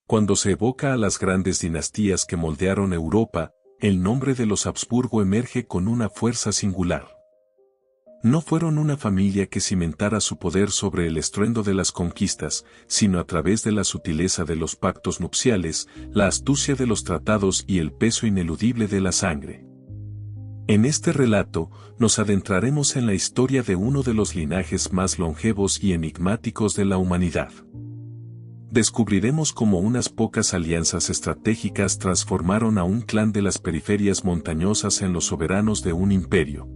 Cuando se evoca a las grandes dinastías que moldearon Europa, el nombre de los Habsburgo emerge con una fuerza singular. No fueron una familia que cimentara su poder sobre el estruendo de las conquistas, sino a través de la sutileza de los pactos nupciales, la astucia de los tratados y el peso ineludible de la sangre. En este relato, nos adentraremos en la historia de uno de los linajes más longevos y enigmáticos de la humanidad. Descubriremos cómo unas pocas alianzas estratégicas transformaron a un clan de las periferias montañosas en los soberanos de un imperio.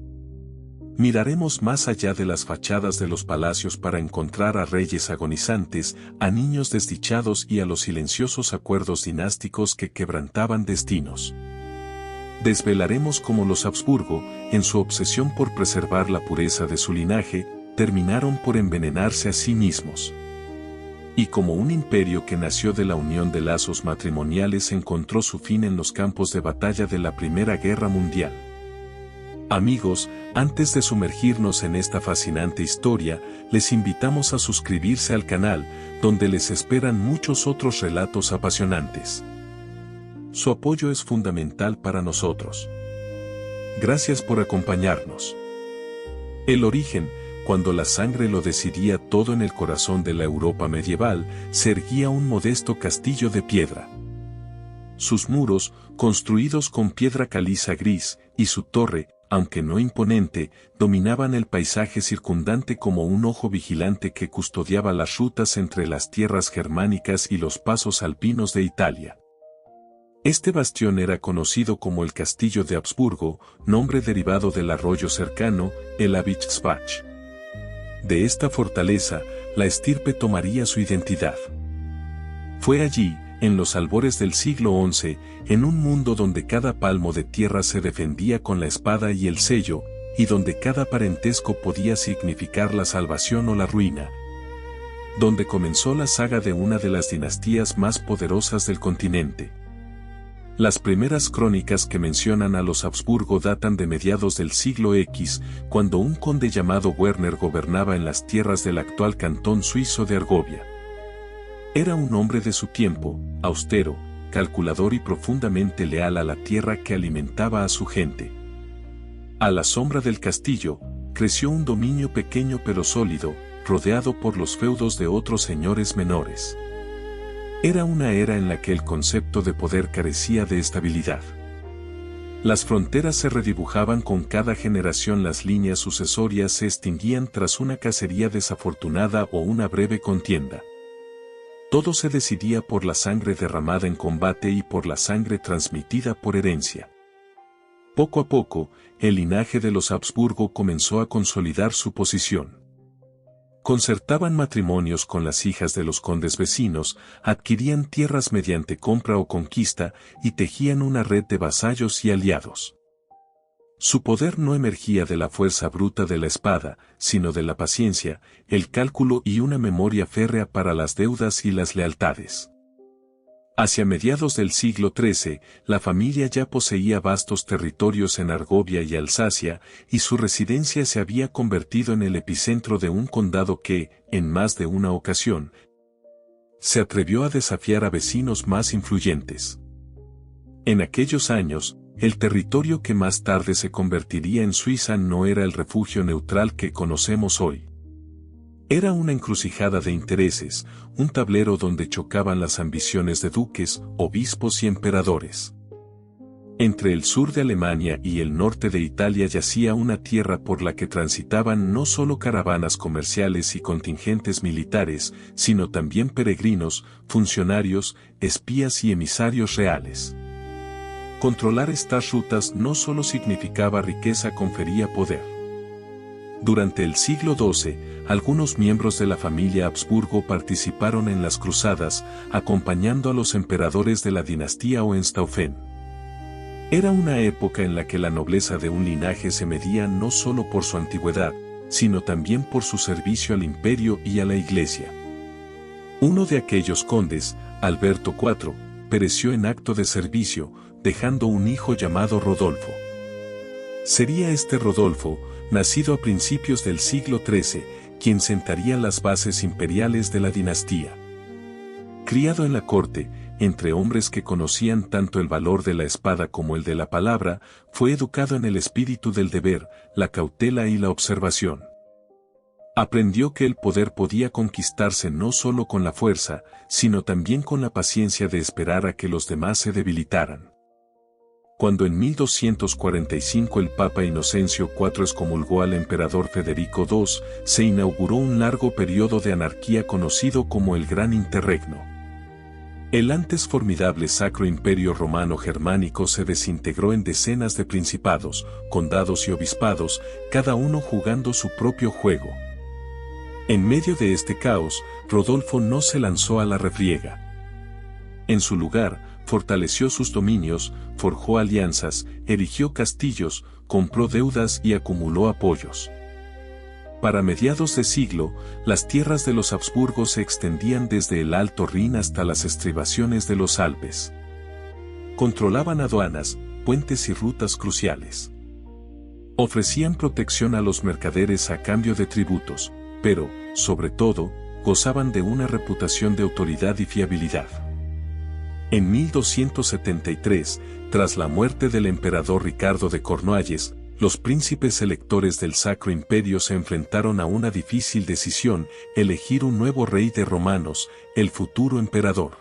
Miraremos más allá de las fachadas de los palacios para encontrar a reyes agonizantes, a niños desdichados y a los silenciosos acuerdos dinásticos que quebrantaban destinos. Desvelaremos cómo los Habsburgo, en su obsesión por preservar la pureza de su linaje, terminaron por envenenarse a sí mismos. Y como un imperio que nació de la unión de lazos matrimoniales encontró su fin en los campos de batalla de la Primera Guerra Mundial. Amigos, antes de sumergirnos en esta fascinante historia, les invitamos a suscribirse al canal, donde les esperan muchos otros relatos apasionantes. Su apoyo es fundamental para nosotros. Gracias por acompañarnos. El origen, cuando la sangre lo decidía todo en el corazón de la Europa medieval, se erguía un modesto castillo de piedra. Sus muros, construidos con piedra caliza gris, y su torre, aunque no imponente, dominaban el paisaje circundante como un ojo vigilante que custodiaba las rutas entre las tierras germánicas y los pasos alpinos de Italia. Este bastión era conocido como el Castillo de Habsburgo, nombre derivado del arroyo cercano, el Abischbach. De esta fortaleza, la estirpe tomaría su identidad. Fue allí, en los albores del siglo XI, en un mundo donde cada palmo de tierra se defendía con la espada y el sello, y donde cada parentesco podía significar la salvación o la ruina, donde comenzó la saga de una de las dinastías más poderosas del continente. Las primeras crónicas que mencionan a los Habsburgo datan de mediados del siglo X, cuando un conde llamado Werner gobernaba en las tierras del actual cantón suizo de Argovia. Era un hombre de su tiempo, austero, calculador y profundamente leal a la tierra que alimentaba a su gente. A la sombra del castillo, creció un dominio pequeño pero sólido, rodeado por los feudos de otros señores menores. Era una era en la que el concepto de poder carecía de estabilidad. Las fronteras se redibujaban con cada generación, las líneas sucesorias se extinguían tras una cacería desafortunada o una breve contienda. Todo se decidía por la sangre derramada en combate y por la sangre transmitida por herencia. Poco a poco, el linaje de los Habsburgo comenzó a consolidar su posición. Concertaban matrimonios con las hijas de los condes vecinos, adquirían tierras mediante compra o conquista y tejían una red de vasallos y aliados. Su poder no emergía de la fuerza bruta de la espada, sino de la paciencia, el cálculo y una memoria férrea para las deudas y las lealtades. Hacia mediados del siglo XIII, la familia ya poseía vastos territorios en Argovia y Alsacia, y su residencia se había convertido en el epicentro de un condado que, en más de una ocasión, se atrevió a desafiar a vecinos más influyentes. En aquellos años, el territorio que más tarde se convertiría en Suiza no era el refugio neutral que conocemos hoy. Era una encrucijada de intereses, un tablero donde chocaban las ambiciones de duques, obispos y emperadores. Entre el sur de Alemania y el norte de Italia yacía una tierra por la que transitaban no solo caravanas comerciales y contingentes militares, sino también peregrinos, funcionarios, espías y emisarios reales. Controlar estas rutas no solo significaba riqueza, confería poder. Durante el siglo XII, algunos miembros de la familia Habsburgo participaron en las cruzadas, acompañando a los emperadores de la dinastía Hohenstaufen. Era una época en la que la nobleza de un linaje se medía no solo por su antigüedad, sino también por su servicio al imperio y a la iglesia. Uno de aquellos condes, Alberto IV, pereció en acto de servicio, dejando un hijo llamado Rodolfo. Sería este Rodolfo, nacido a principios del siglo XIII, quien sentaría las bases imperiales de la dinastía. Criado en la corte, entre hombres que conocían tanto el valor de la espada como el de la palabra, fue educado en el espíritu del deber, la cautela y la observación. Aprendió que el poder podía conquistarse no solo con la fuerza, sino también con la paciencia de esperar a que los demás se debilitaran. Cuando en 1245 el Papa Inocencio IV excomulgó al emperador Federico II, se inauguró un largo periodo de anarquía conocido como el Gran Interregno. El antes formidable Sacro Imperio Romano Germánico se desintegró en decenas de principados, condados y obispados, cada uno jugando su propio juego. En medio de este caos, Rodolfo no se lanzó a la refriega. En su lugar, fortaleció sus dominios, forjó alianzas, erigió castillos, compró deudas y acumuló apoyos. Para mediados de siglo, las tierras de los Habsburgo se extendían desde el Alto Rin hasta las estribaciones de los Alpes. Controlaban aduanas, puentes y rutas cruciales. Ofrecían protección a los mercaderes a cambio de tributos, pero, sobre todo, gozaban de una reputación de autoridad y fiabilidad. En 1273, tras la muerte del emperador Ricardo de Cornualles, los príncipes electores del Sacro Imperio se enfrentaron a una difícil decisión: elegir un nuevo rey de romanos, el futuro emperador.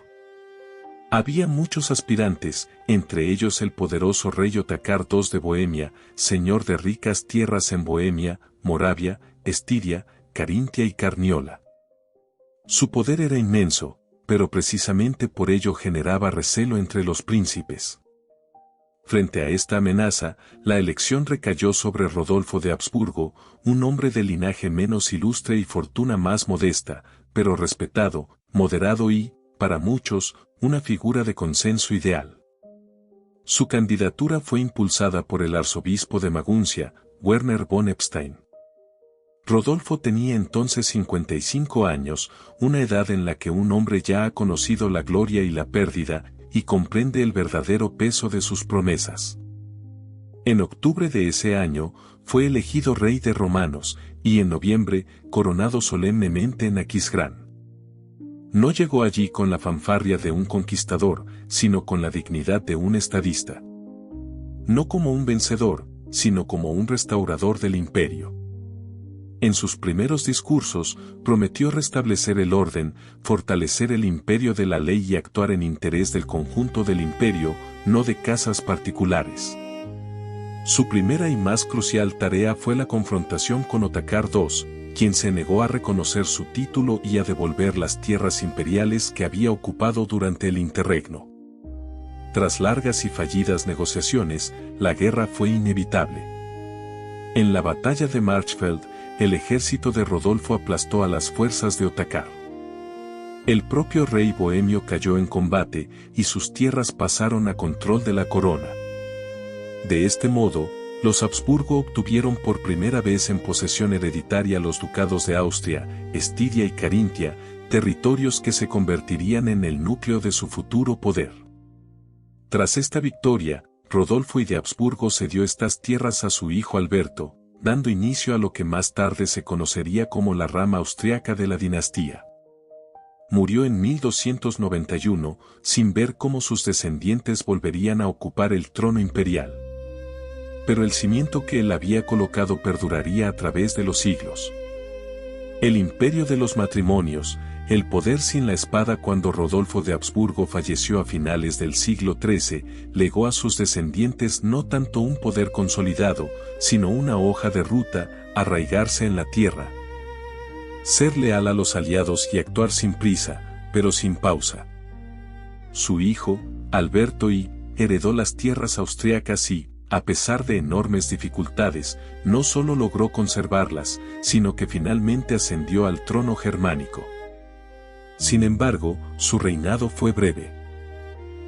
Había muchos aspirantes, entre ellos el poderoso rey Otakar II de Bohemia, señor de ricas tierras en Bohemia, Moravia, Estiria, Carintia y Carniola. Su poder era inmenso, pero precisamente por ello generaba recelo entre los príncipes. Frente a esta amenaza, la elección recayó sobre Rodolfo de Habsburgo, un hombre de linaje menos ilustre y fortuna más modesta, pero respetado, moderado y, para muchos, una figura de consenso ideal. Su candidatura fue impulsada por el arzobispo de Maguncia, Werner von Epstein. Rodolfo tenía entonces 55 años, una edad en la que un hombre ya ha conocido la gloria y la pérdida, y comprende el verdadero peso de sus promesas. En octubre de ese año, fue elegido rey de romanos, y en noviembre, coronado solemnemente en Aquisgrán. No llegó allí con la fanfarria de un conquistador, sino con la dignidad de un estadista. No como un vencedor, sino como un restaurador del imperio. En sus primeros discursos, prometió restablecer el orden, fortalecer el imperio de la ley y actuar en interés del conjunto del imperio, no de casas particulares. Su primera y más crucial tarea fue la confrontación con Otakar II, quien se negó a reconocer su título y a devolver las tierras imperiales que había ocupado durante el interregno. Tras largas y fallidas negociaciones, la guerra fue inevitable. En la batalla de Marchfeld, el ejército de Rodolfo aplastó a las fuerzas de Otakar. El propio rey bohemio cayó en combate, y sus tierras pasaron a control de la corona. De este modo, los Habsburgo obtuvieron por primera vez en posesión hereditaria los ducados de Austria, Estiria y Carintia, territorios que se convertirían en el núcleo de su futuro poder. Tras esta victoria, Rodolfo I de Habsburgo cedió estas tierras a su hijo Alberto, dando inicio a lo que más tarde se conocería como la rama austriaca de la dinastía. Murió en 1291, sin ver cómo sus descendientes volverían a ocupar el trono imperial. Pero el cimiento que él había colocado perduraría a través de los siglos. El imperio de los matrimonios, el poder sin la espada. Cuando Rodolfo de Habsburgo falleció a finales del siglo XIII, legó a sus descendientes no tanto un poder consolidado, sino una hoja de ruta: arraigarse en la tierra, ser leal a los aliados y actuar sin prisa, pero sin pausa. Su hijo, Alberto I, heredó las tierras austriacas y, a pesar de enormes dificultades, no solo logró conservarlas, sino que finalmente ascendió al trono germánico. Sin embargo, su reinado fue breve.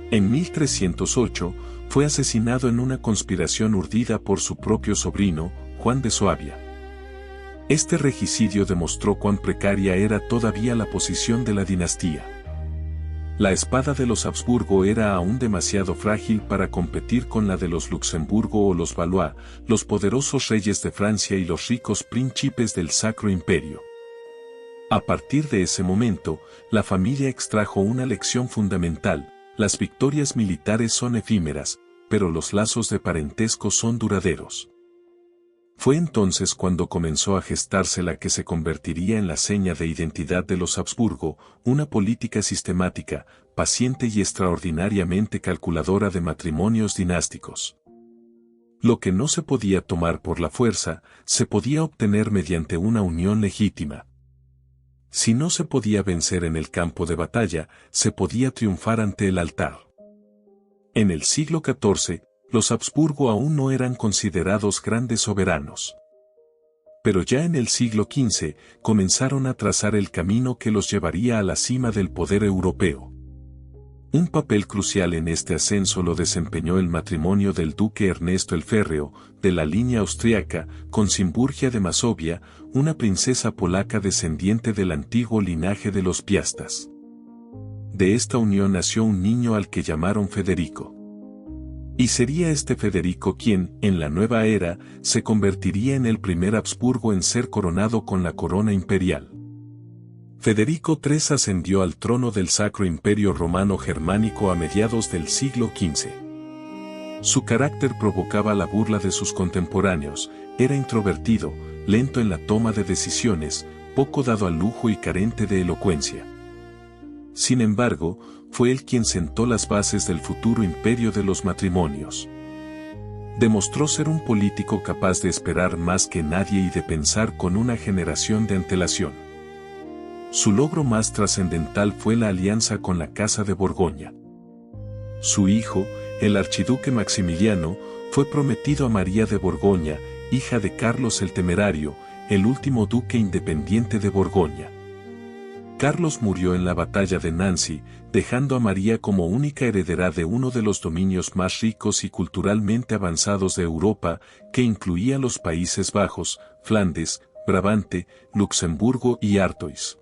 En 1308, fue asesinado en una conspiración urdida por su propio sobrino, Juan de Suabia. Este regicidio demostró cuán precaria era todavía la posición de la dinastía. La espada de los Habsburgo era aún demasiado frágil para competir con la de los Luxemburgo o los Valois, los poderosos reyes de Francia y los ricos príncipes del Sacro Imperio. A partir de ese momento, la familia extrajo una lección fundamental: las victorias militares son efímeras, pero los lazos de parentesco son duraderos. Fue entonces cuando comenzó a gestarse la que se convertiría en la seña de identidad de los Habsburgo, una política sistemática, paciente y extraordinariamente calculadora de matrimonios dinásticos. Lo que no se podía tomar por la fuerza, se podía obtener mediante una unión legítima. Si no se podía vencer en el campo de batalla, se podía triunfar ante el altar. En el siglo XIV, los Habsburgo aún no eran considerados grandes soberanos. Pero ya en el siglo XV comenzaron a trazar el camino que los llevaría a la cima del poder europeo. Un papel crucial en este ascenso lo desempeñó el matrimonio del duque Ernesto el Férreo, de la línea austríaca, con Simburgia de Masovia, una princesa polaca descendiente del antiguo linaje de los Piastas. De esta unión nació un niño al que llamaron Federico. Y sería este Federico quien, en la nueva era, se convertiría en el primer Habsburgo en ser coronado con la corona imperial. Federico III ascendió al trono del Sacro Imperio Romano Germánico a mediados del siglo XV. Su carácter provocaba la burla de sus contemporáneos, era introvertido, lento en la toma de decisiones, poco dado al lujo y carente de elocuencia. Sin embargo, fue él quien sentó las bases del futuro imperio de los matrimonios. Demostró ser un político capaz de esperar más que nadie y de pensar con una generación de antelación. Su logro más trascendental fue la alianza con la Casa de Borgoña. Su hijo, el archiduque Maximiliano, fue prometido a María de Borgoña, hija de Carlos el Temerario, el último duque independiente de Borgoña. Carlos murió en la batalla de Nancy, dejando a María como única heredera de uno de los dominios más ricos y culturalmente avanzados de Europa, que incluía los Países Bajos, Flandes, Brabante, Luxemburgo y Artois.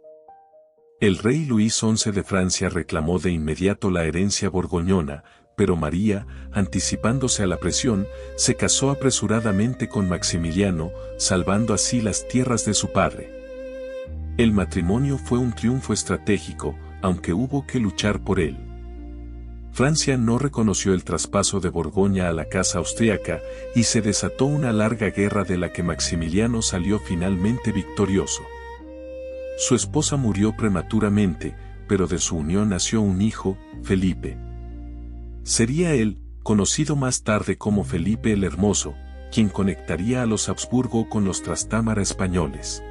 El rey Luis XI de Francia reclamó de inmediato la herencia borgoñona, pero María, anticipándose a la presión, se casó apresuradamente con Maximiliano, salvando así las tierras de su padre. El matrimonio fue un triunfo estratégico, aunque hubo que luchar por él. Francia no reconoció el traspaso de Borgoña a la casa austríaca, y se desató una larga guerra de la que Maximiliano salió finalmente victorioso. Su esposa murió prematuramente, pero de su unión nació un hijo, Felipe. Sería él, conocido más tarde como Felipe el Hermoso, quien conectaría a los Habsburgo con los Trastámara españoles.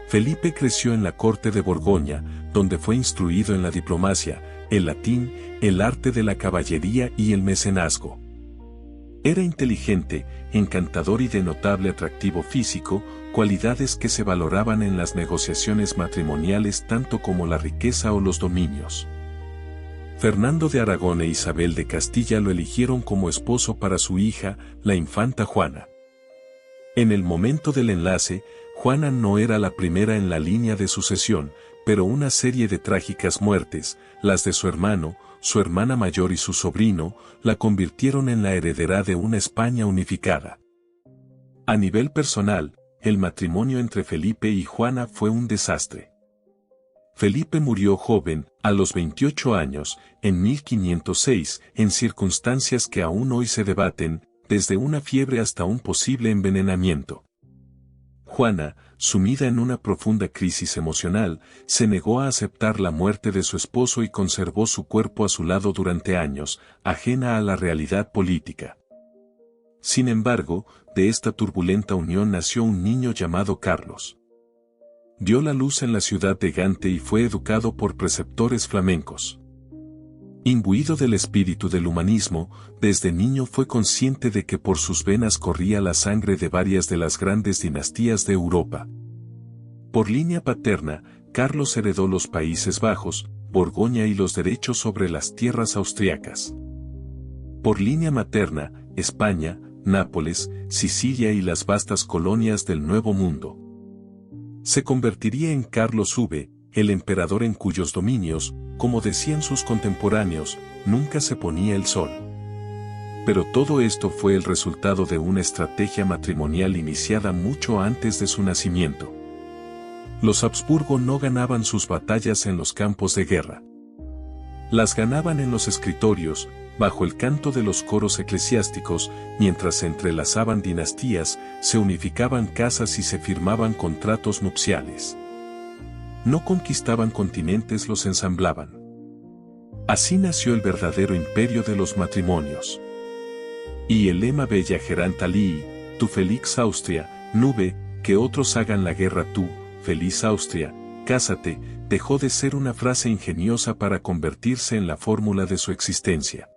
Felipe creció en la corte de Borgoña, donde fue instruido en la diplomacia, el latín, el arte de la caballería y el mecenazgo. Era inteligente, encantador y de notable atractivo físico, cualidades que se valoraban en las negociaciones matrimoniales tanto como la riqueza o los dominios. Fernando de Aragón e Isabel de Castilla lo eligieron como esposo para su hija, la infanta Juana. En el momento del enlace, Juana no era la primera en la línea de sucesión, pero una serie de trágicas muertes, las de su hermano, su hermana mayor y su sobrino, la convirtieron en la heredera de una España unificada. A nivel personal, el matrimonio entre Felipe y Juana fue un desastre. Felipe murió joven, a los 28 años, en 1506, en circunstancias que aún hoy se debaten, desde una fiebre hasta un posible envenenamiento. Juana, sumida en una profunda crisis emocional, se negó a aceptar la muerte de su esposo y conservó su cuerpo a su lado durante años, ajena a la realidad política. Sin embargo, de esta turbulenta unión nació un niño llamado Carlos. Dio la luz en la ciudad de Gante y fue educado por preceptores flamencos. Imbuido del espíritu del humanismo, desde niño fue consciente de que por sus venas corría la sangre de varias de las grandes dinastías de Europa. Por línea paterna, Carlos heredó los Países Bajos, Borgoña y los derechos sobre las tierras austriacas. Por línea materna, España, Nápoles, Sicilia y las vastas colonias del Nuevo Mundo. Se convertiría en Carlos V, el emperador en cuyos dominios, como decían sus contemporáneos, nunca se ponía el sol. Pero todo esto fue el resultado de una estrategia matrimonial iniciada mucho antes de su nacimiento. Los Habsburgo no ganaban sus batallas en los campos de guerra. Las ganaban en los escritorios, bajo el canto de los coros eclesiásticos, mientras se entrelazaban dinastías, se unificaban casas y se firmaban contratos nupciales. No conquistaban continentes, los ensamblaban. Así nació el verdadero imperio de los matrimonios. Y el lema Bella gerant alii, tu felix Austria, nube, que otros hagan la guerra tú, feliz Austria, cásate, dejó de ser una frase ingeniosa para convertirse en la fórmula de su existencia.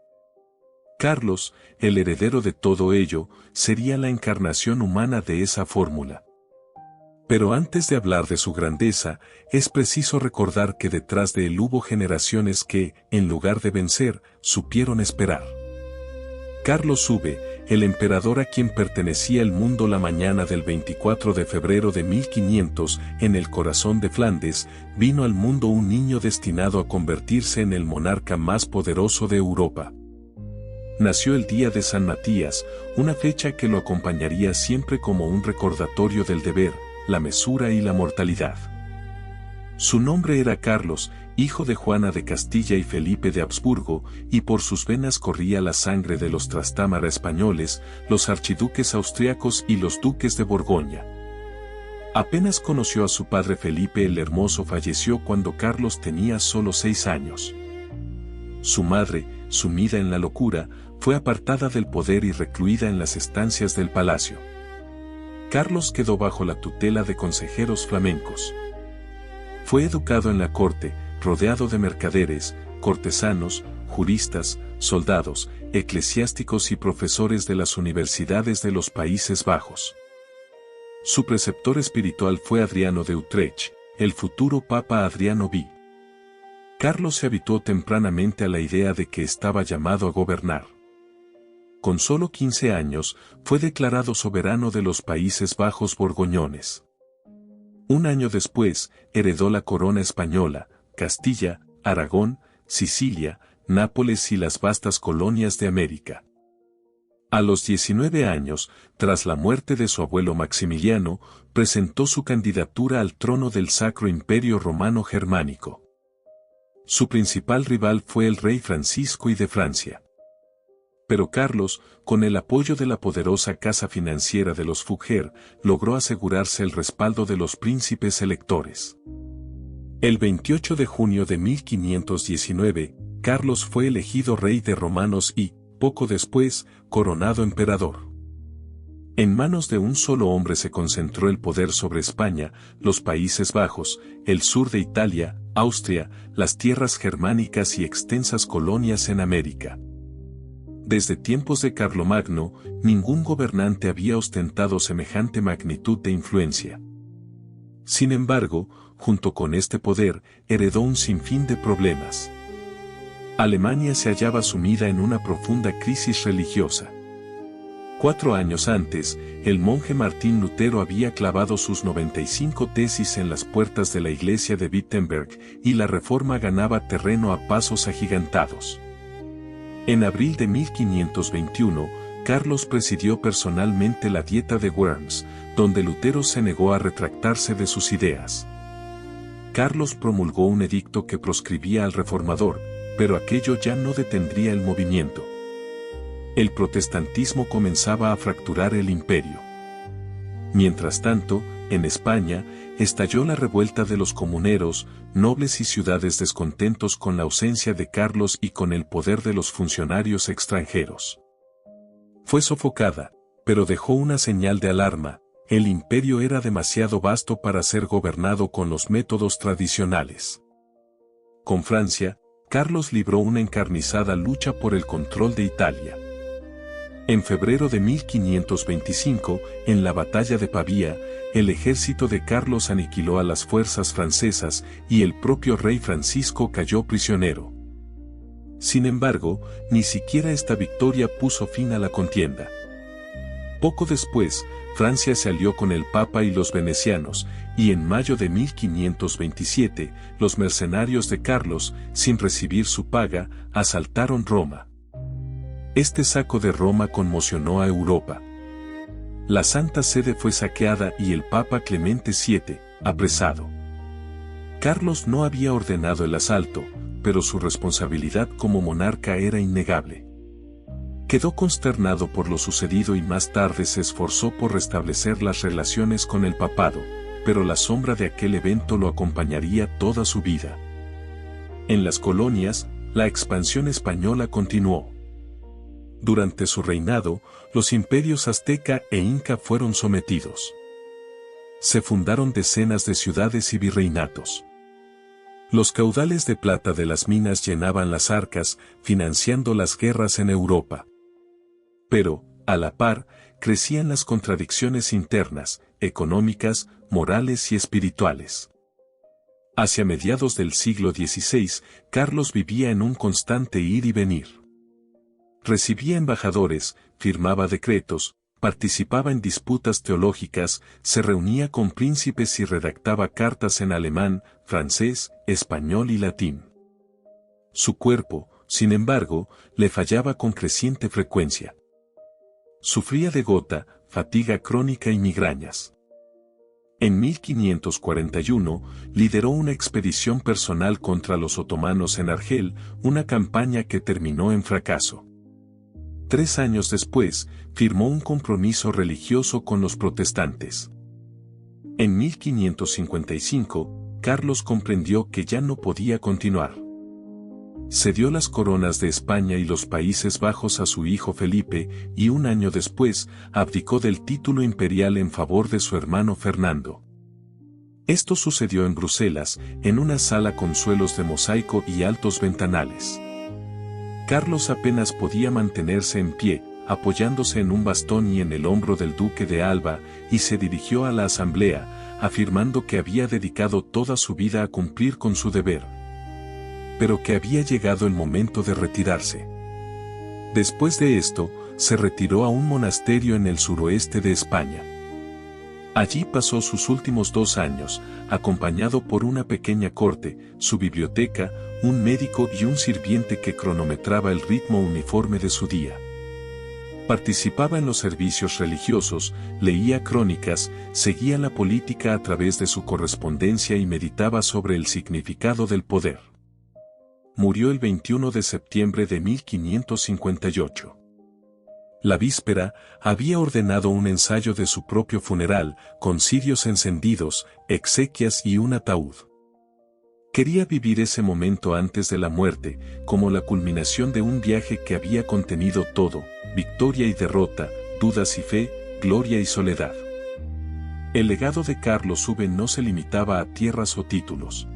Carlos, el heredero de todo ello, sería la encarnación humana de esa fórmula. Pero antes de hablar de su grandeza, es preciso recordar que detrás de él hubo generaciones que, en lugar de vencer, supieron esperar. Carlos V, el emperador a quien pertenecía el mundo la mañana del 24 de febrero de 1500, en el corazón de Flandes, vino al mundo un niño destinado a convertirse en el monarca más poderoso de Europa. Nació el día de San Matías, una fecha que lo acompañaría siempre como un recordatorio del deber, la mesura y la mortalidad. Su nombre era Carlos, hijo de Juana de Castilla y Felipe de Habsburgo, y por sus venas corría la sangre de los Trastámara españoles, los archiduques austriacos y los duques de Borgoña. Apenas conoció a su padre Felipe el Hermoso, falleció cuando Carlos tenía solo 6 años. Su madre, sumida en la locura, fue apartada del poder y recluida en las estancias del palacio. Carlos quedó bajo la tutela de consejeros flamencos. Fue educado en la corte, rodeado de mercaderes, cortesanos, juristas, soldados, eclesiásticos y profesores de las universidades de los Países Bajos. Su preceptor espiritual fue Adriano de Utrecht, el futuro Papa Adriano V. Carlos se habituó tempranamente a la idea de que estaba llamado a gobernar. Con solo 15 años, fue declarado soberano de los Países Bajos borgoñones. Un año después, heredó la corona española, Castilla, Aragón, Sicilia, Nápoles y las vastas colonias de América. A los 19 años, tras la muerte de su abuelo Maximiliano, presentó su candidatura al trono del Sacro Imperio Romano Germánico. Su principal rival fue el rey Francisco I de Francia. Pero Carlos, con el apoyo de la poderosa casa financiera de los Fugger, logró asegurarse el respaldo de los príncipes electores. El 28 de junio de 1519, Carlos fue elegido rey de Romanos y, poco después, coronado emperador. En manos de un solo hombre se concentró el poder sobre España, los Países Bajos, el sur de Italia, Austria, las tierras germánicas y extensas colonias en América. Desde tiempos de Carlomagno, ningún gobernante había ostentado semejante magnitud de influencia. Sin embargo, junto con este poder, heredó un sinfín de problemas. Alemania se hallaba sumida en una profunda crisis religiosa. 4 años antes, el monje Martín Lutero había clavado sus 95 tesis en las puertas de la iglesia de Wittenberg, y la reforma ganaba terreno a pasos agigantados. En abril de 1521, Carlos presidió personalmente la Dieta de Worms, donde Lutero se negó a retractarse de sus ideas. Carlos promulgó un edicto que proscribía al reformador, pero aquello ya no detendría el movimiento. El protestantismo comenzaba a fracturar el imperio. Mientras tanto, en España, estalló la revuelta de los comuneros, nobles y ciudades descontentos con la ausencia de Carlos y con el poder de los funcionarios extranjeros. Fue sofocada, pero dejó una señal de alarma: el imperio era demasiado vasto para ser gobernado con los métodos tradicionales. Con Francia, Carlos libró una encarnizada lucha por el control de Italia. En febrero de 1525, en la batalla de Pavía, el ejército de Carlos aniquiló a las fuerzas francesas y el propio rey Francisco cayó prisionero. Sin embargo, ni siquiera esta victoria puso fin a la contienda. Poco después, Francia se alió con el Papa y los venecianos, y en mayo de 1527, los mercenarios de Carlos, sin recibir su paga, asaltaron Roma. Este saco de Roma conmocionó a Europa. La Santa Sede fue saqueada y el Papa Clemente VII, apresado. Carlos no había ordenado el asalto, pero su responsabilidad como monarca era innegable. Quedó consternado por lo sucedido y más tarde se esforzó por restablecer las relaciones con el papado, pero la sombra de aquel evento lo acompañaría toda su vida. En las colonias, la expansión española continuó. Durante su reinado, los imperios azteca e inca fueron sometidos. Se fundaron decenas de ciudades y virreinatos. Los caudales de plata de las minas llenaban las arcas, financiando las guerras en Europa. Pero, a la par, crecían las contradicciones internas, económicas, morales y espirituales. Hacia mediados del siglo XVI, Carlos vivía en un constante ir y venir. Recibía embajadores, firmaba decretos, participaba en disputas teológicas, se reunía con príncipes y redactaba cartas en alemán, francés, español y latín. Su cuerpo, sin embargo, le fallaba con creciente frecuencia. Sufría de gota, fatiga crónica y migrañas. En 1541, lideró una expedición personal contra los otomanos en Argel, una campaña que terminó en fracaso. 3 años después, firmó un compromiso religioso con los protestantes. En 1555, Carlos comprendió que ya no podía continuar. Cedió las coronas de España y los Países Bajos a su hijo Felipe, y un año después, abdicó del título imperial en favor de su hermano Fernando. Esto sucedió en Bruselas, en una sala con suelos de mosaico y altos ventanales. Carlos apenas podía mantenerse en pie, apoyándose en un bastón y en el hombro del duque de Alba, y se dirigió a la asamblea, afirmando que había dedicado toda su vida a cumplir con su deber, pero que había llegado el momento de retirarse. Después de esto, se retiró a un monasterio en el suroeste de España. Allí pasó sus últimos 2 años, acompañado por una pequeña corte, su biblioteca, un médico y un sirviente que cronometraba el ritmo uniforme de su día. Participaba en los servicios religiosos, leía crónicas, seguía la política a través de su correspondencia y meditaba sobre el significado del poder. Murió el 21 de septiembre de 1558. La víspera, había ordenado un ensayo de su propio funeral, con cirios encendidos, exequias y un ataúd. Quería vivir ese momento antes de la muerte, como la culminación de un viaje que había contenido todo, victoria y derrota, dudas y fe, gloria y soledad. El legado de Carlos V no se limitaba a tierras o títulos.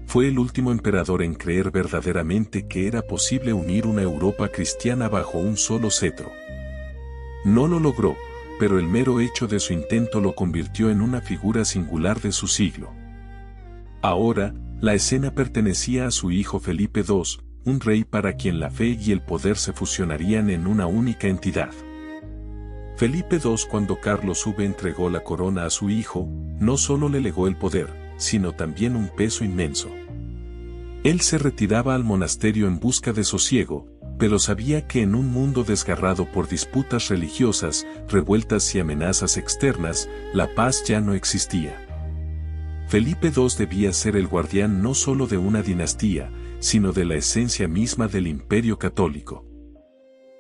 Fue el último emperador en creer verdaderamente que era posible unir una Europa cristiana bajo un solo cetro. No lo logró, pero el mero hecho de su intento lo convirtió en una figura singular de su siglo. Ahora, la escena pertenecía a su hijo Felipe II, un rey para quien la fe y el poder se fusionarían en una única entidad. Felipe II, cuando Carlos V entregó la corona a su hijo, no solo le legó el poder, sino también un peso inmenso. Él se retiraba al monasterio en busca de sosiego, pero sabía que en un mundo desgarrado por disputas religiosas, revueltas y amenazas externas, la paz ya no existía. Felipe II debía ser el guardián no solo de una dinastía, sino de la esencia misma del Imperio Católico.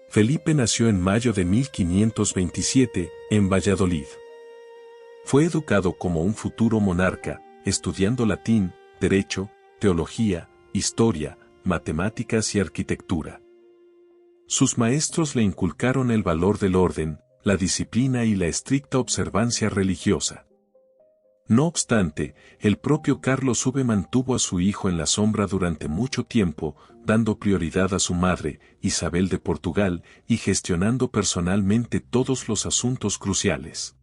Felipe nació en mayo de 1527, en Valladolid. Fue educado como un futuro monarca, estudiando latín, derecho, teología, historia, matemáticas y arquitectura. Sus maestros le inculcaron el valor del orden, la disciplina y la estricta observancia religiosa. No obstante, el propio Carlos V mantuvo a su hijo en la sombra durante mucho tiempo, dando prioridad a su madre, Isabel de Portugal, y gestionando personalmente todos los asuntos cruciales.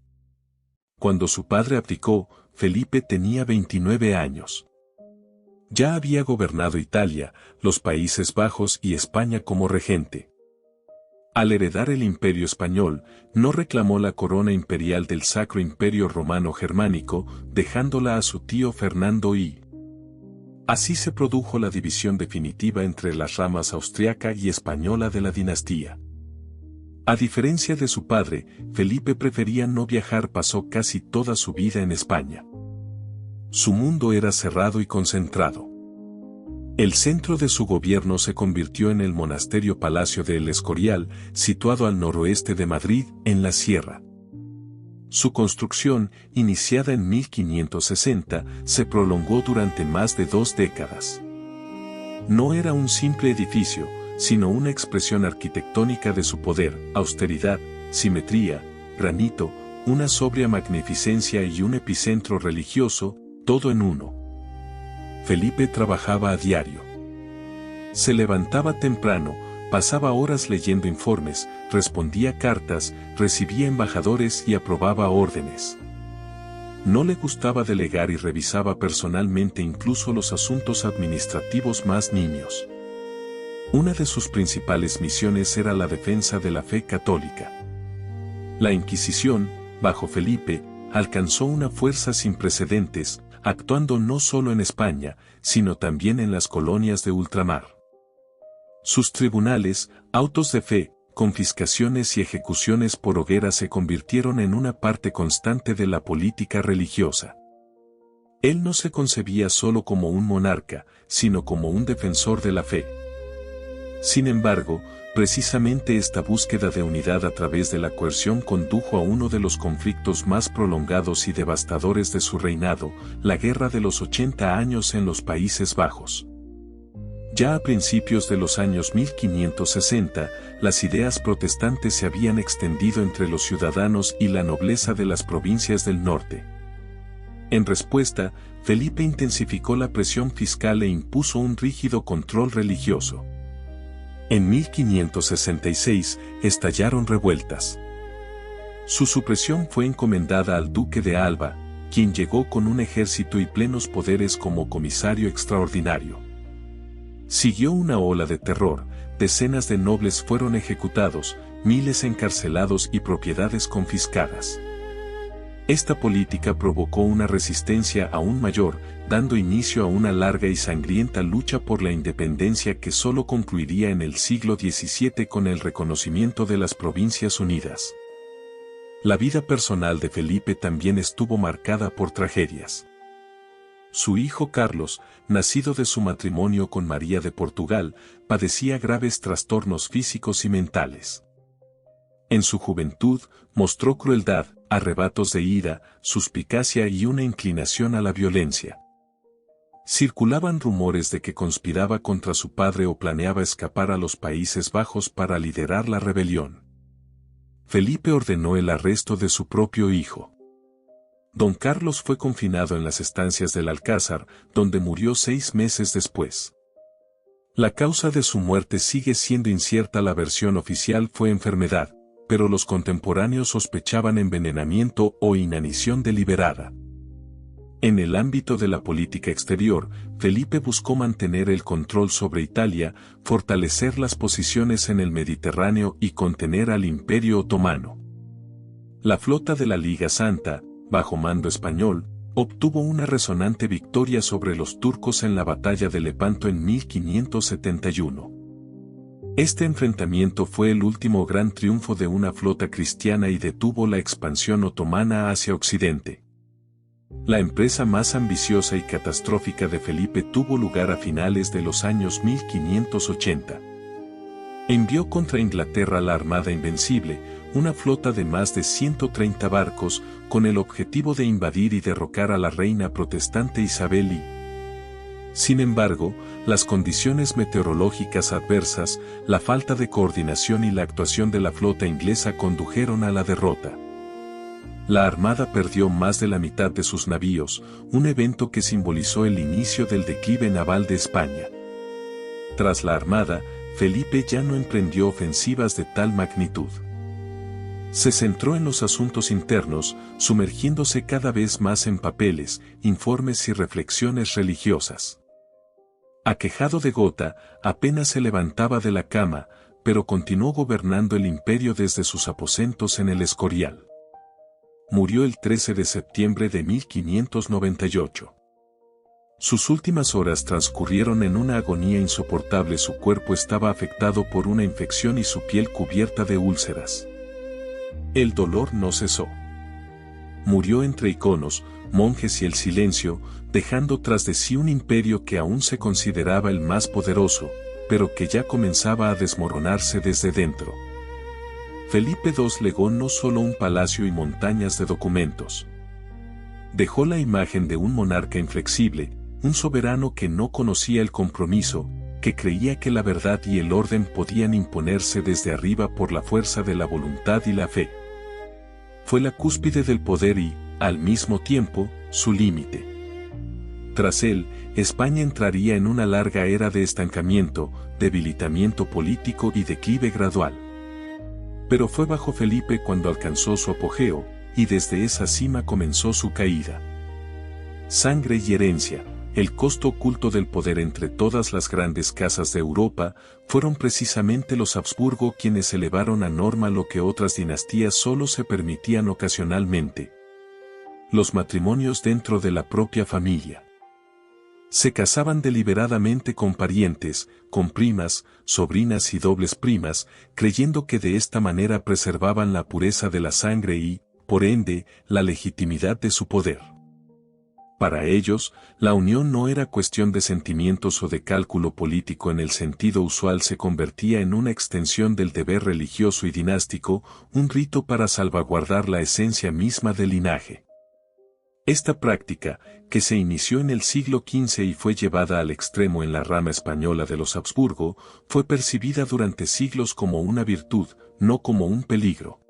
Cuando su padre abdicó, Felipe tenía 29 años. Ya había gobernado Italia, los Países Bajos y España como regente. Al heredar el Imperio Español, no reclamó la corona imperial del Sacro Imperio Romano Germánico, dejándola a su tío Fernando I. Así se produjo la división definitiva entre las ramas austriaca y española de la dinastía. A diferencia de su padre, Felipe prefería no viajar, pasó casi toda su vida en España. Su mundo era cerrado y concentrado. El centro de su gobierno se convirtió en el monasterio Palacio de El Escorial, situado al noroeste de Madrid, en la Sierra. Su construcción, iniciada en 1560, se prolongó durante más de 2 décadas. No era un simple edificio, sino una expresión arquitectónica de su poder, austeridad, simetría, granito, una sobria magnificencia y un epicentro religioso, todo en uno. Felipe trabajaba a diario. Se levantaba temprano, pasaba horas leyendo informes, respondía cartas, recibía embajadores y aprobaba órdenes. No le gustaba delegar y revisaba personalmente incluso los asuntos administrativos más nimios. Una de sus principales misiones era la defensa de la fe católica. La Inquisición, bajo Felipe, alcanzó una fuerza sin precedentes, actuando no solo en España, sino también en las colonias de ultramar. Sus tribunales, autos de fe, confiscaciones y ejecuciones por hoguera se convirtieron en una parte constante de la política religiosa. Él no se concebía solo como un monarca, sino como un defensor de la fe. Sin embargo, precisamente esta búsqueda de unidad a través de la coerción condujo a uno de los conflictos más prolongados y devastadores de su reinado, la Guerra de los 80 años en los Países Bajos. Ya a principios de los años 1560, las ideas protestantes se habían extendido entre los ciudadanos y la nobleza de las provincias del norte. En respuesta, Felipe intensificó la presión fiscal e impuso un rígido control religioso. En 1566 estallaron revueltas. Su supresión fue encomendada al duque de Alba, quien llegó con un ejército y plenos poderes como comisario extraordinario. Siguió una ola de terror, decenas de nobles fueron ejecutados, miles encarcelados y propiedades confiscadas. Esta política provocó una resistencia aún mayor, dando inicio a una larga y sangrienta lucha por la independencia que solo concluiría en el siglo XVII con el reconocimiento de las Provincias Unidas. La vida personal de Felipe también estuvo marcada por tragedias. Su hijo Carlos, nacido de su matrimonio con María de Portugal, padecía graves trastornos físicos y mentales. En su juventud, mostró crueldad, arrebatos de ira, suspicacia y una inclinación a la violencia. Circulaban rumores de que conspiraba contra su padre o planeaba escapar a los Países Bajos para liderar la rebelión. Felipe ordenó el arresto de su propio hijo. Don Carlos fue confinado en las estancias del Alcázar, donde murió 6 meses después. La causa de su muerte sigue siendo incierta. La versión oficial fue enfermedad, pero los contemporáneos sospechaban envenenamiento o inanición deliberada. En el ámbito de la política exterior, Felipe buscó mantener el control sobre Italia, fortalecer las posiciones en el Mediterráneo y contener al Imperio Otomano. La flota de la Liga Santa, bajo mando español, obtuvo una resonante victoria sobre los turcos en la batalla de Lepanto en 1571. Este enfrentamiento fue el último gran triunfo de una flota cristiana y detuvo la expansión otomana hacia Occidente. La empresa más ambiciosa y catastrófica de Felipe tuvo lugar a finales de los años 1580. Envió contra Inglaterra la Armada Invencible, una flota de más de 130 barcos, con el objetivo de invadir y derrocar a la reina protestante Isabel I. Sin embargo, las condiciones meteorológicas adversas, la falta de coordinación y la actuación de la flota inglesa condujeron a la derrota. La Armada perdió más de la mitad de sus navíos, un evento que simbolizó el inicio del declive naval de España. Tras la Armada, Felipe ya no emprendió ofensivas de tal magnitud. Se centró en los asuntos internos, sumergiéndose cada vez más en papeles, informes y reflexiones religiosas. Aquejado de gota, apenas se levantaba de la cama, pero continuó gobernando el imperio desde sus aposentos en el Escorial. Murió el 13 de septiembre de 1598. Sus últimas horas transcurrieron en una agonía insoportable. Su cuerpo estaba afectado por una infección y su piel cubierta de úlceras. El dolor no cesó. Murió entre iconos, monjes y el silencio, dejando tras de sí un imperio que aún se consideraba el más poderoso, pero que ya comenzaba a desmoronarse desde dentro. Felipe II legó no solo un palacio y montañas de documentos. Dejó la imagen de un monarca inflexible, un soberano que no conocía el compromiso, que creía que la verdad y el orden podían imponerse desde arriba por la fuerza de la voluntad y la fe. Fue la cúspide del poder y, al mismo tiempo, su límite. Tras él, España entraría en una larga era de estancamiento, debilitamiento político y declive gradual. Pero fue bajo Felipe cuando alcanzó su apogeo, y desde esa cima comenzó su caída. Sangre y herencia, el costo oculto del poder entre todas las grandes casas de Europa, fueron precisamente los Habsburgo quienes elevaron a norma lo que otras dinastías solo se permitían ocasionalmente: los matrimonios dentro de la propia familia. Se casaban deliberadamente con parientes, con primas, sobrinas y dobles primas, creyendo que de esta manera preservaban la pureza de la sangre y, por ende, la legitimidad de su poder. Para ellos, la unión no era cuestión de sentimientos o de cálculo político en el sentido usual, se convertía en una extensión del deber religioso y dinástico, un rito para salvaguardar la esencia misma del linaje. Esta práctica, que se inició en el siglo XV y fue llevada al extremo en la rama española de los Habsburgo, fue percibida durante siglos como una virtud, no como un peligro.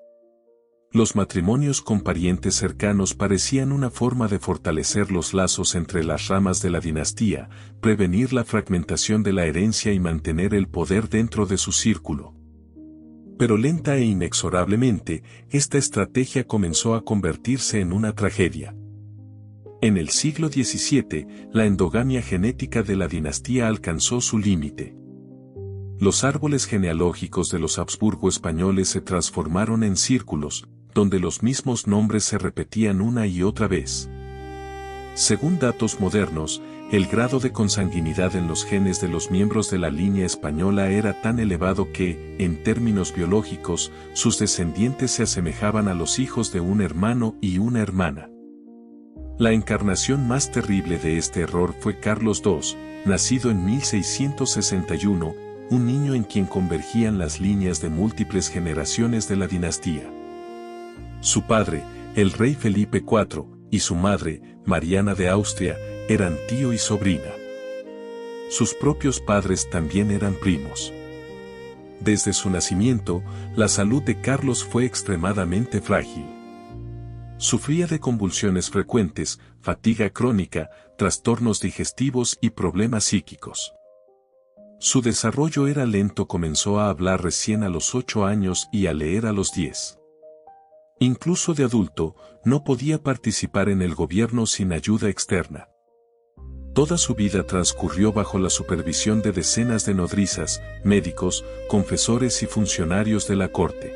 Los matrimonios con parientes cercanos parecían una forma de fortalecer los lazos entre las ramas de la dinastía, prevenir la fragmentación de la herencia y mantener el poder dentro de su círculo. Pero lenta e inexorablemente, esta estrategia comenzó a convertirse en una tragedia. En el siglo XVII, la endogamia genética de la dinastía alcanzó su límite. Los árboles genealógicos de los Habsburgo españoles se transformaron en círculos, donde los mismos nombres se repetían una y otra vez. Según datos modernos, el grado de consanguinidad en los genes de los miembros de la línea española era tan elevado que, en términos biológicos, sus descendientes se asemejaban a los hijos de un hermano y una hermana. La encarnación más terrible de este error fue Carlos II, nacido en 1661, un niño en quien convergían las líneas de múltiples generaciones de la dinastía. Su padre, el rey Felipe IV, y su madre, Mariana de Austria, eran tío y sobrina. Sus propios padres también eran primos. Desde su nacimiento, la salud de Carlos fue extremadamente frágil. Sufría de convulsiones frecuentes, fatiga crónica, trastornos digestivos y problemas psíquicos. Su desarrollo era lento, comenzó a hablar recién a los 8 años y a leer a los 10. Incluso de adulto, no podía participar en el gobierno sin ayuda externa. Toda su vida transcurrió bajo la supervisión de decenas de nodrizas, médicos, confesores y funcionarios de la corte.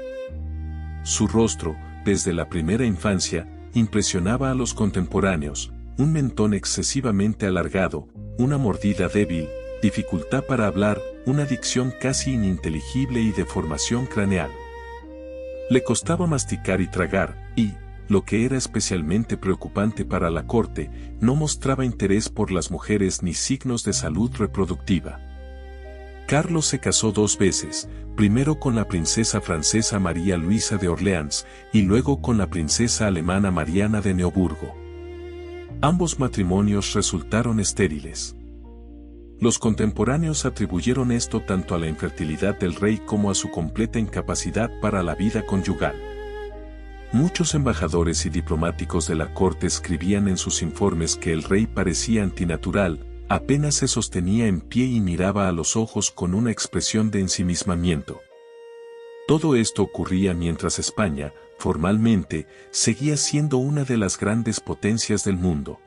Su rostro, desde la primera infancia, impresionaba a los contemporáneos: un mentón excesivamente alargado, una mordida débil, dificultad para hablar, una dicción casi ininteligible y deformación craneal. Le costaba masticar y tragar, y, lo que era especialmente preocupante para la corte, no mostraba interés por las mujeres ni signos de salud reproductiva. Carlos se casó 2 veces, primero con la princesa francesa María Luisa de Orleans, y luego con la princesa alemana Mariana de Neoburgo. Ambos matrimonios resultaron estériles. Los contemporáneos atribuyeron esto tanto a la infertilidad del rey como a su completa incapacidad para la vida conyugal. Muchos embajadores y diplomáticos de la corte escribían en sus informes que el rey parecía antinatural, apenas se sostenía en pie y miraba a los ojos con una expresión de ensimismamiento. Todo esto ocurría mientras España, formalmente, seguía siendo una de las grandes potencias del mundo.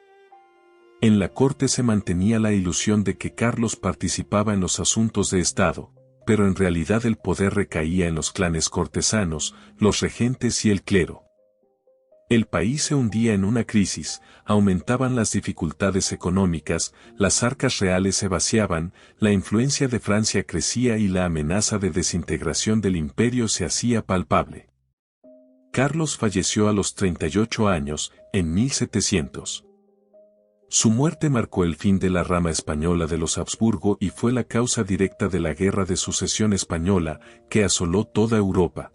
En la corte se mantenía la ilusión de que Carlos participaba en los asuntos de Estado, pero en realidad el poder recaía en los clanes cortesanos, los regentes y el clero. El país se hundía en una crisis, aumentaban las dificultades económicas, las arcas reales se vaciaban, la influencia de Francia crecía y la amenaza de desintegración del imperio se hacía palpable. Carlos falleció a los 38 años, en 1700. Su muerte marcó el fin de la rama española de los Habsburgo y fue la causa directa de la Guerra de Sucesión Española, que asoló toda Europa.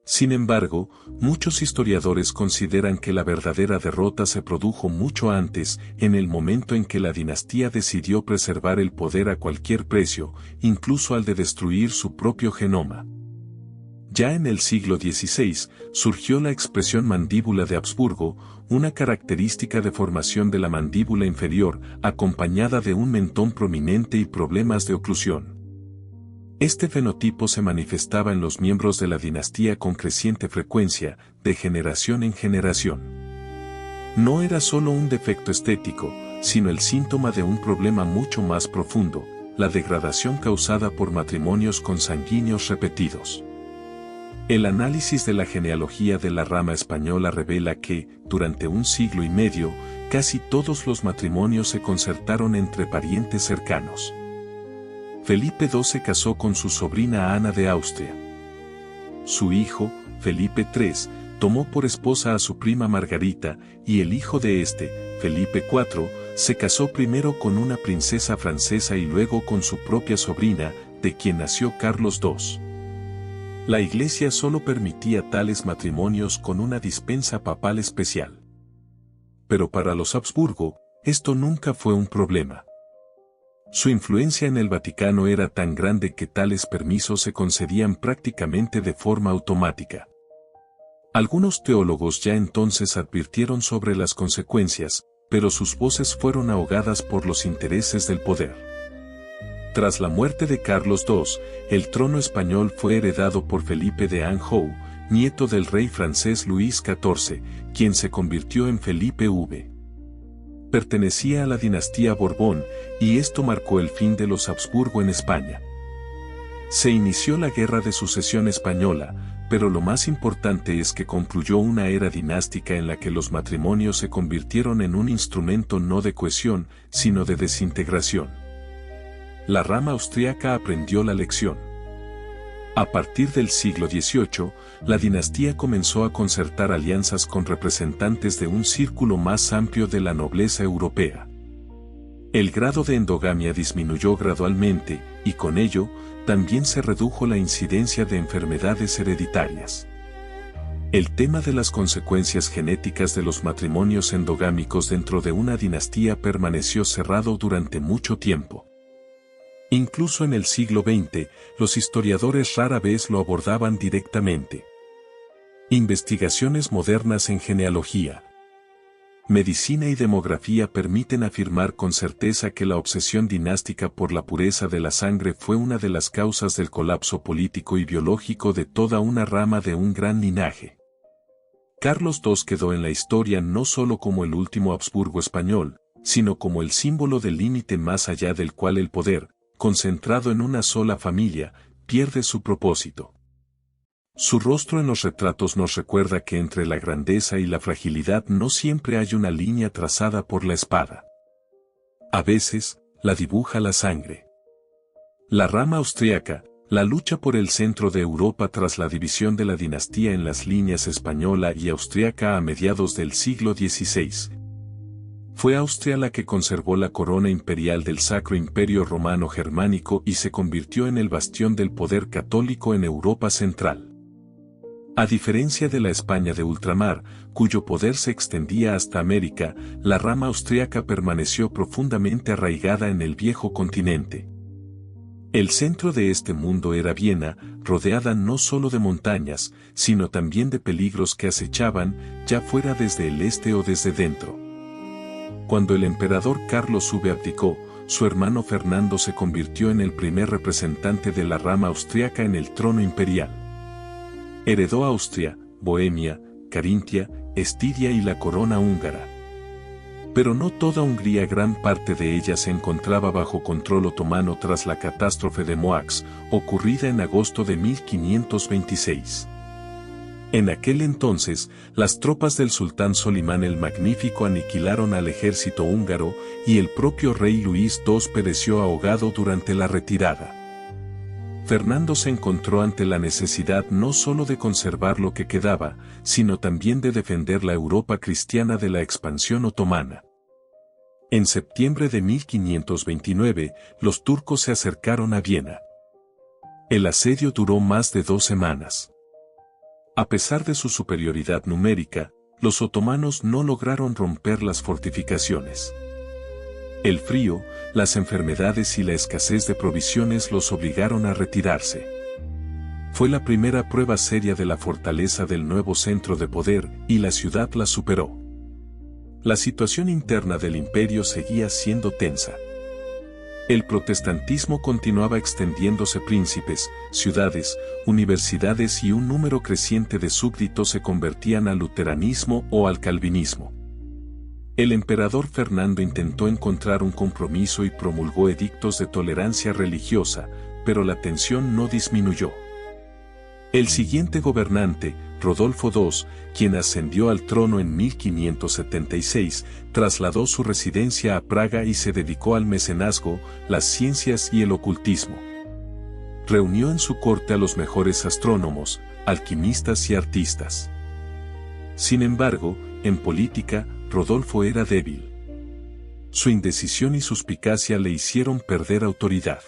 Sin embargo, muchos historiadores consideran que la verdadera derrota se produjo mucho antes, en el momento en que la dinastía decidió preservar el poder a cualquier precio, incluso al de destruir su propio genoma. Ya en el siglo XVI, surgió la expresión mandíbula de Habsburgo, una característica deformación de la mandíbula inferior, acompañada de un mentón prominente y problemas de oclusión. Este fenotipo se manifestaba en los miembros de la dinastía con creciente frecuencia, de generación en generación. No era solo un defecto estético, sino el síntoma de un problema mucho más profundo, la degradación causada por matrimonios consanguíneos repetidos. El análisis de la genealogía de la rama española revela que, durante un siglo y medio, casi todos los matrimonios se concertaron entre parientes cercanos. Felipe II se casó con su sobrina Ana de Austria. Su hijo, Felipe III, tomó por esposa a su prima Margarita, y el hijo de este, Felipe IV, se casó primero con una princesa francesa y luego con su propia sobrina, de quien nació Carlos II. La Iglesia solo permitía tales matrimonios con una dispensa papal especial. Pero para los Habsburgo, esto nunca fue un problema. Su influencia en el Vaticano era tan grande que tales permisos se concedían prácticamente de forma automática. Algunos teólogos ya entonces advirtieron sobre las consecuencias, pero sus voces fueron ahogadas por los intereses del poder. Tras la muerte de Carlos II, el trono español fue heredado por Felipe de Anjou, nieto del rey francés Luis XIV, quien se convirtió en Felipe V. Pertenecía a la dinastía Borbón, y esto marcó el fin de los Habsburgo en España. Se inició la Guerra de Sucesión Española, pero lo más importante es que concluyó una era dinástica en la que los matrimonios se convirtieron en un instrumento no de cohesión, sino de desintegración. La rama austríaca aprendió la lección. A partir del siglo XVIII, la dinastía comenzó a concertar alianzas con representantes de un círculo más amplio de la nobleza europea. El grado de endogamia disminuyó gradualmente, y con ello, también se redujo la incidencia de enfermedades hereditarias. El tema de las consecuencias genéticas de los matrimonios endogámicos dentro de una dinastía permaneció cerrado durante mucho tiempo. Incluso en el siglo XX, los historiadores rara vez lo abordaban directamente. Investigaciones modernas en genealogía, medicina y demografía permiten afirmar con certeza que la obsesión dinástica por la pureza de la sangre fue una de las causas del colapso político y biológico de toda una rama de un gran linaje. Carlos II quedó en la historia no solo como el último Habsburgo español, sino como el símbolo del límite más allá del cual el poder, concentrado en una sola familia, pierde su propósito. Su rostro en los retratos nos recuerda que entre la grandeza y la fragilidad no siempre hay una línea trazada por la espada. A veces, la dibuja la sangre. La rama austríaca, la lucha por el centro de Europa tras la división de la dinastía en las líneas española y austríaca a mediados del siglo XVI. Fue Austria la que conservó la corona imperial del Sacro Imperio Romano Germánico y se convirtió en el bastión del poder católico en Europa Central. A diferencia de la España de ultramar, cuyo poder se extendía hasta América, la rama austríaca permaneció profundamente arraigada en el viejo continente. El centro de este mundo era Viena, rodeada no solo de montañas, sino también de peligros que acechaban, ya fuera desde el este o desde dentro. Cuando el emperador Carlos V abdicó, su hermano Fernando se convirtió en el primer representante de la rama austríaca en el trono imperial. Heredó Austria, Bohemia, Carintia, Estiria y la corona húngara. Pero no toda Hungría, gran parte de ella se encontraba bajo control otomano tras la catástrofe de Moax, ocurrida en agosto de 1526. En aquel entonces, las tropas del sultán Solimán el Magnífico aniquilaron al ejército húngaro, y el propio rey Luis II pereció ahogado durante la retirada. Fernando se encontró ante la necesidad no solo de conservar lo que quedaba, sino también de defender la Europa cristiana de la expansión otomana. En septiembre de 1529, los turcos se acercaron a Viena. El asedio duró más de 2 semanas. A pesar de su superioridad numérica, los otomanos no lograron romper las fortificaciones. El frío, las enfermedades y la escasez de provisiones los obligaron a retirarse. Fue la primera prueba seria de la fortaleza del nuevo centro de poder, y la ciudad la superó. La situación interna del imperio seguía siendo tensa. El protestantismo continuaba extendiéndose. Príncipes, ciudades, universidades y un número creciente de súbditos se convertían al luteranismo o al calvinismo. El emperador Fernando intentó encontrar un compromiso y promulgó edictos de tolerancia religiosa, pero la tensión no disminuyó. El siguiente gobernante, Rodolfo II, quien ascendió al trono en 1576, trasladó su residencia a Praga y se dedicó al mecenazgo, las ciencias y el ocultismo. Reunió en su corte a los mejores astrónomos, alquimistas y artistas. Sin embargo, en política, Rodolfo era débil. Su indecisión y suspicacia le hicieron perder autoridad.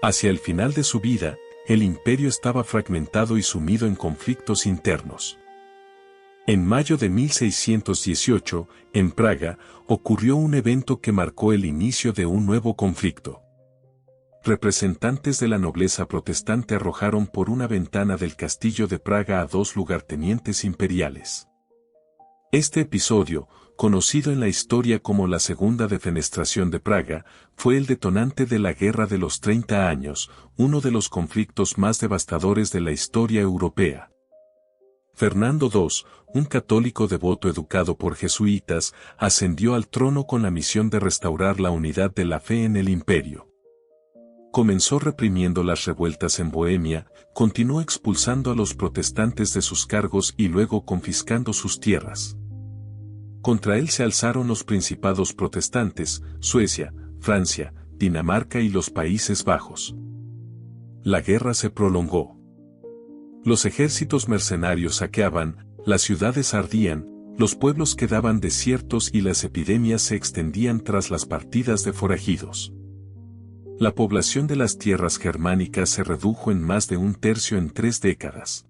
Hacia el final de su vida, el imperio estaba fragmentado y sumido en conflictos internos. En mayo de 1618, en Praga, ocurrió un evento que marcó el inicio de un nuevo conflicto. Representantes de la nobleza protestante arrojaron por una ventana del castillo de Praga a 2 lugartenientes imperiales. Este episodio, conocido en la historia como la Segunda Defenestración de Praga, fue el detonante de la Guerra de los 30 años, uno de los conflictos más devastadores de la historia europea. Fernando II, un católico devoto educado por jesuitas, ascendió al trono con la misión de restaurar la unidad de la fe en el imperio. Comenzó reprimiendo las revueltas en Bohemia, continuó expulsando a los protestantes de sus cargos y luego confiscando sus tierras. Contra él se alzaron los principados protestantes, Suecia, Francia, Dinamarca y los Países Bajos. La guerra se prolongó. Los ejércitos mercenarios saqueaban, las ciudades ardían, los pueblos quedaban desiertos y las epidemias se extendían tras las partidas de forajidos. La población de las tierras germánicas se redujo en más de 1/3 en 3 décadas.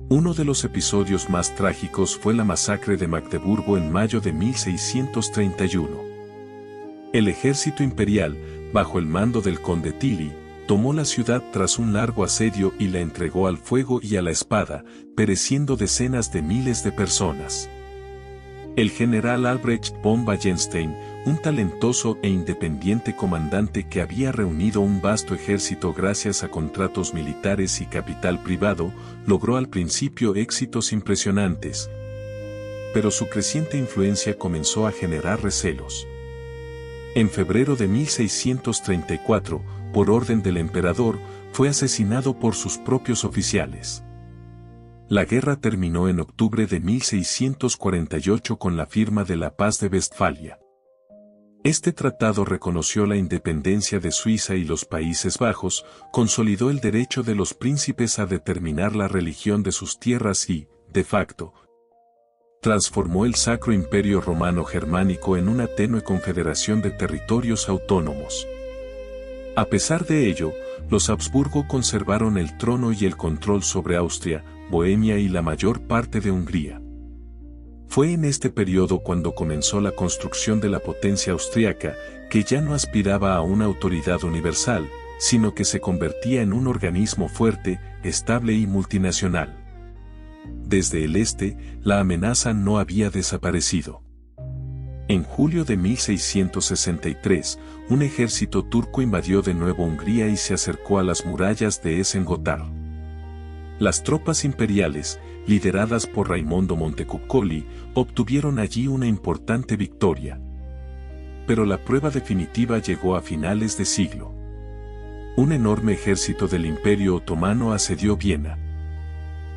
Uno de los episodios más trágicos fue la masacre de Magdeburgo en mayo de 1631. El ejército imperial, bajo el mando del conde Tilly, tomó la ciudad tras un largo asedio y la entregó al fuego y a la espada, pereciendo decenas de miles de personas. El general Albrecht von Wallenstein, un talentoso e independiente comandante que había reunido un vasto ejército gracias a contratos militares y capital privado, logró al principio éxitos impresionantes. Pero su creciente influencia comenzó a generar recelos. En febrero de 1634, por orden del emperador, fue asesinado por sus propios oficiales. La guerra terminó en octubre de 1648 con la firma de la Paz de Westfalia. Este tratado reconoció la independencia de Suiza y los Países Bajos, consolidó el derecho de los príncipes a determinar la religión de sus tierras y, de facto, transformó el Sacro Imperio Romano Germánico en una tenue confederación de territorios autónomos. A pesar de ello, los Habsburgo conservaron el trono y el control sobre Austria, Bohemia y la mayor parte de Hungría. Fue en este periodo cuando comenzó la construcción de la potencia austriaca, que ya no aspiraba a una autoridad universal, sino que se convertía en un organismo fuerte, estable y multinacional. Desde el este, la amenaza no había desaparecido. En julio de 1663, un ejército turco invadió de nuevo Hungría y se acercó a las murallas de Essen-Gotthard. Las tropas imperiales, lideradas por Raimondo Montecuccoli, obtuvieron allí una importante victoria. Pero la prueba definitiva llegó a finales de siglo. Un enorme ejército del Imperio Otomano asedió Viena.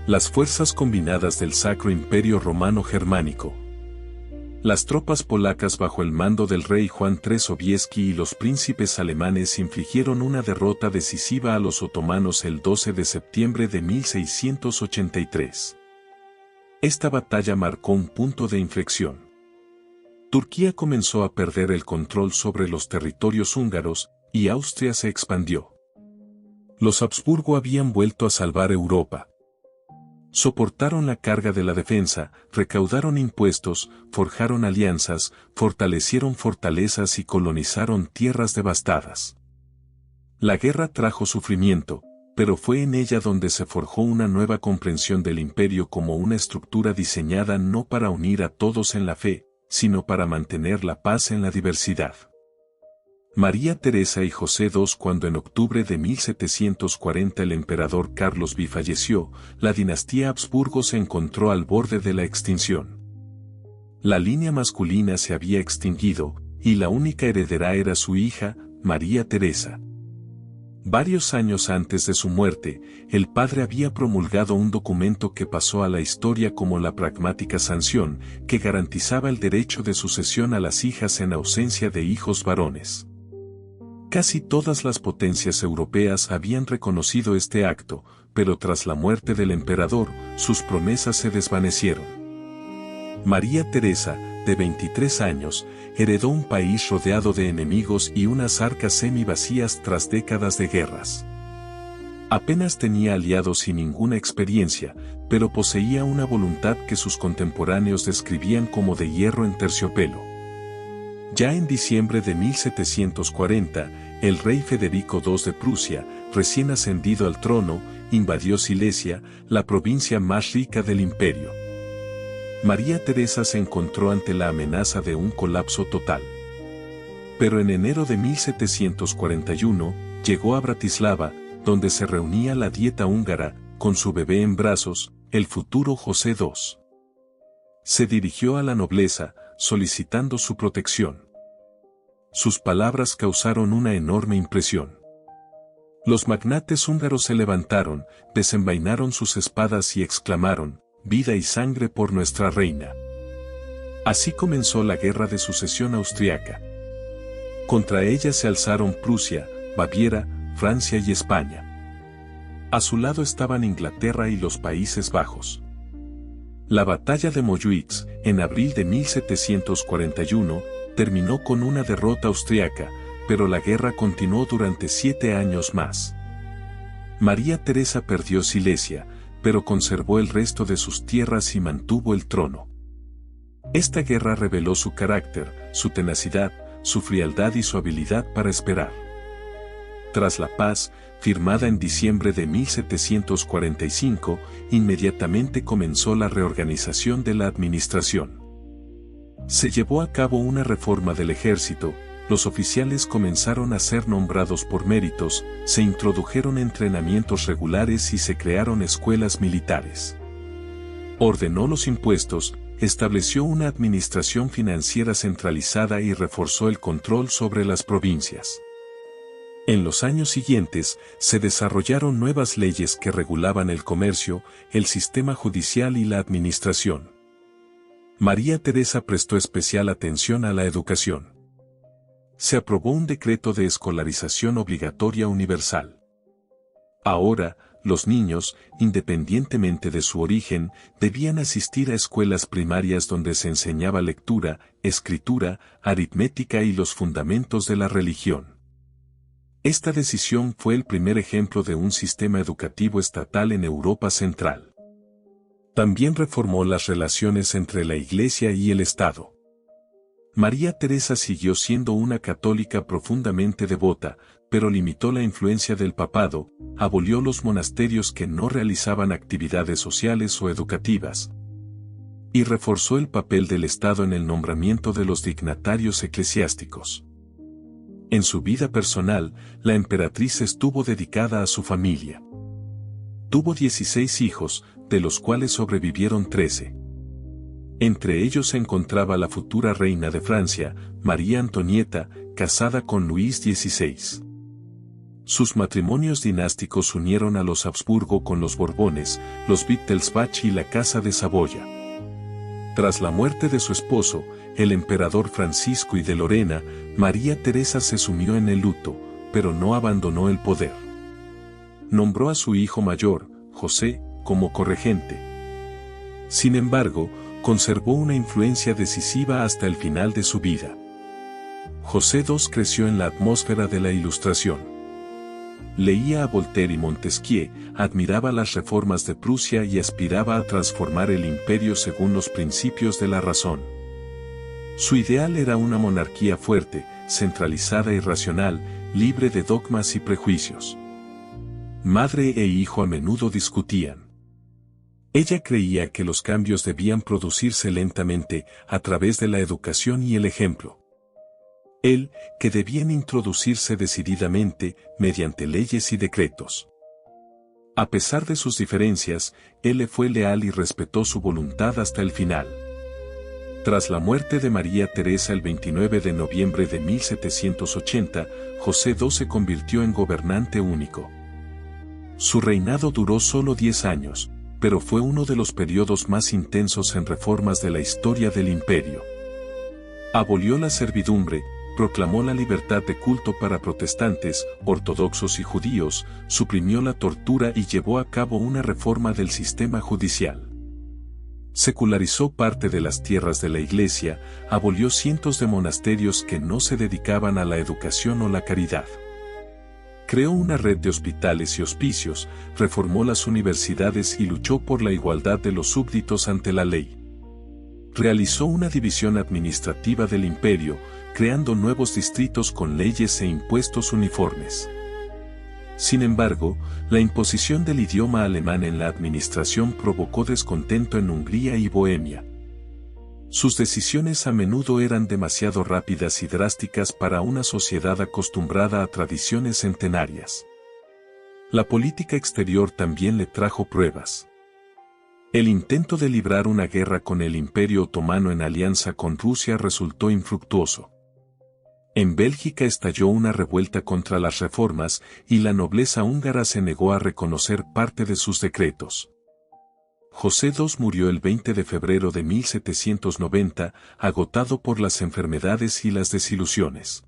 Las fuerzas combinadas del Sacro Imperio Romano Germánico, las tropas polacas bajo el mando del rey Juan III Sobieski y los príncipes alemanes infligieron una derrota decisiva a los otomanos el 12 de septiembre de 1683. Esta batalla marcó un punto de inflexión. Turquía comenzó a perder el control sobre los territorios húngaros, y Austria se expandió. Los Habsburgo habían vuelto a salvar Europa. Soportaron la carga de la defensa, recaudaron impuestos, forjaron alianzas, fortalecieron fortalezas y colonizaron tierras devastadas. La guerra trajo sufrimiento, pero fue en ella donde se forjó una nueva comprensión del imperio como una estructura diseñada no para unir a todos en la fe, sino para mantener la paz en la diversidad. María Teresa y José II. Cuando en octubre de 1740 el emperador Carlos V falleció, la dinastía Habsburgo se encontró al borde de la extinción. La línea masculina se había extinguido, y la única heredera era su hija, María Teresa. Varios años antes de su muerte, el padre había promulgado un documento que pasó a la historia como la pragmática sanción, que garantizaba el derecho de sucesión a las hijas en ausencia de hijos varones. Casi todas las potencias europeas habían reconocido este acto, pero tras la muerte del emperador, sus promesas se desvanecieron. María Teresa, de 23 años, heredó un país rodeado de enemigos y unas arcas semi-vacías tras décadas de guerras. Apenas tenía aliados y ninguna experiencia, pero poseía una voluntad que sus contemporáneos describían como de hierro en terciopelo. Ya en diciembre de 1740, el rey Federico II de Prusia, recién ascendido al trono, invadió Silesia, la provincia más rica del imperio. María Teresa se encontró ante la amenaza de un colapso total. Pero en enero de 1741, llegó a Bratislava, donde se reunía la dieta húngara, con su bebé en brazos, el futuro José II. Se dirigió a la nobleza, solicitando su protección. Sus palabras causaron una enorme impresión. Los magnates húngaros se levantaron, desenvainaron sus espadas y exclamaron: «¡Vida y sangre por nuestra reina!». Así comenzó la guerra de sucesión austriaca. Contra ella se alzaron Prusia, Baviera, Francia y España. A su lado estaban Inglaterra y los Países Bajos. La batalla de Mollwitz, en abril de 1741, terminó con una derrota austriaca, pero la guerra continuó durante 7 años más. María Teresa perdió Silesia, pero conservó el resto de sus tierras y mantuvo el trono. Esta guerra reveló su carácter, su tenacidad, su frialdad y su habilidad para esperar. Tras la paz, firmada en diciembre de 1745, inmediatamente comenzó la reorganización de la administración. Se llevó a cabo una reforma del ejército, los oficiales comenzaron a ser nombrados por méritos, se introdujeron entrenamientos regulares y se crearon escuelas militares. Ordenó los impuestos, estableció una administración financiera centralizada y reforzó el control sobre las provincias. En los años siguientes, se desarrollaron nuevas leyes que regulaban el comercio, el sistema judicial y la administración. María Teresa prestó especial atención a la educación. Se aprobó un decreto de escolarización obligatoria universal. Ahora, los niños, independientemente de su origen, debían asistir a escuelas primarias donde se enseñaba lectura, escritura, aritmética y los fundamentos de la religión. Esta decisión fue el primer ejemplo de un sistema educativo estatal en Europa Central. También reformó las relaciones entre la Iglesia y el Estado. María Teresa siguió siendo una católica profundamente devota, pero limitó la influencia del papado, abolió los monasterios que no realizaban actividades sociales o educativas, y reforzó el papel del Estado en el nombramiento de los dignatarios eclesiásticos. En su vida personal, la emperatriz estuvo dedicada a su familia. Tuvo 16 hijos, de los cuales sobrevivieron 13. Entre ellos se encontraba la futura reina de Francia, María Antonieta, casada con Luis XVI. Sus matrimonios dinásticos unieron a los Habsburgo con los Borbones, los Wittelsbach y la Casa de Saboya. Tras la muerte de su esposo, el emperador Francisco I de Lorena, María Teresa se sumió en el luto, pero no abandonó el poder. Nombró a su hijo mayor, José, como corregente. Sin embargo, conservó una influencia decisiva hasta el final de su vida. José II creció en la atmósfera de la Ilustración. Leía a Voltaire y Montesquieu, admiraba las reformas de Prusia y aspiraba a transformar el imperio según los principios de la razón. Su ideal era una monarquía fuerte, centralizada y racional, libre de dogmas y prejuicios. Madre e hijo a menudo discutían. Ella creía que los cambios debían producirse lentamente, a través de la educación y el ejemplo. Él, que debían introducirse decididamente, mediante leyes y decretos. A pesar de sus diferencias, él le fue leal y respetó su voluntad hasta el final. Tras la muerte de María Teresa el 29 de noviembre de 1780, José II se convirtió en gobernante único. Su reinado duró solo 10 años, pero fue uno de los periodos más intensos en reformas de la historia del imperio. Abolió la servidumbre, proclamó la libertad de culto para protestantes, ortodoxos y judíos, suprimió la tortura y llevó a cabo una reforma del sistema judicial. Secularizó parte de las tierras de la Iglesia, abolió cientos de monasterios que no se dedicaban a la educación o la caridad. Creó una red de hospitales y hospicios, reformó las universidades y luchó por la igualdad de los súbditos ante la ley. Realizó una división administrativa del imperio, creando nuevos distritos con leyes e impuestos uniformes. Sin embargo, la imposición del idioma alemán en la administración provocó descontento en Hungría y Bohemia. Sus decisiones a menudo eran demasiado rápidas y drásticas para una sociedad acostumbrada a tradiciones centenarias. La política exterior también le trajo pruebas. El intento de librar una guerra con el Imperio Otomano en alianza con Rusia resultó infructuoso. En Bélgica estalló una revuelta contra las reformas y la nobleza húngara se negó a reconocer parte de sus decretos. José II murió el 20 de febrero de 1790, agotado por las enfermedades y las desilusiones.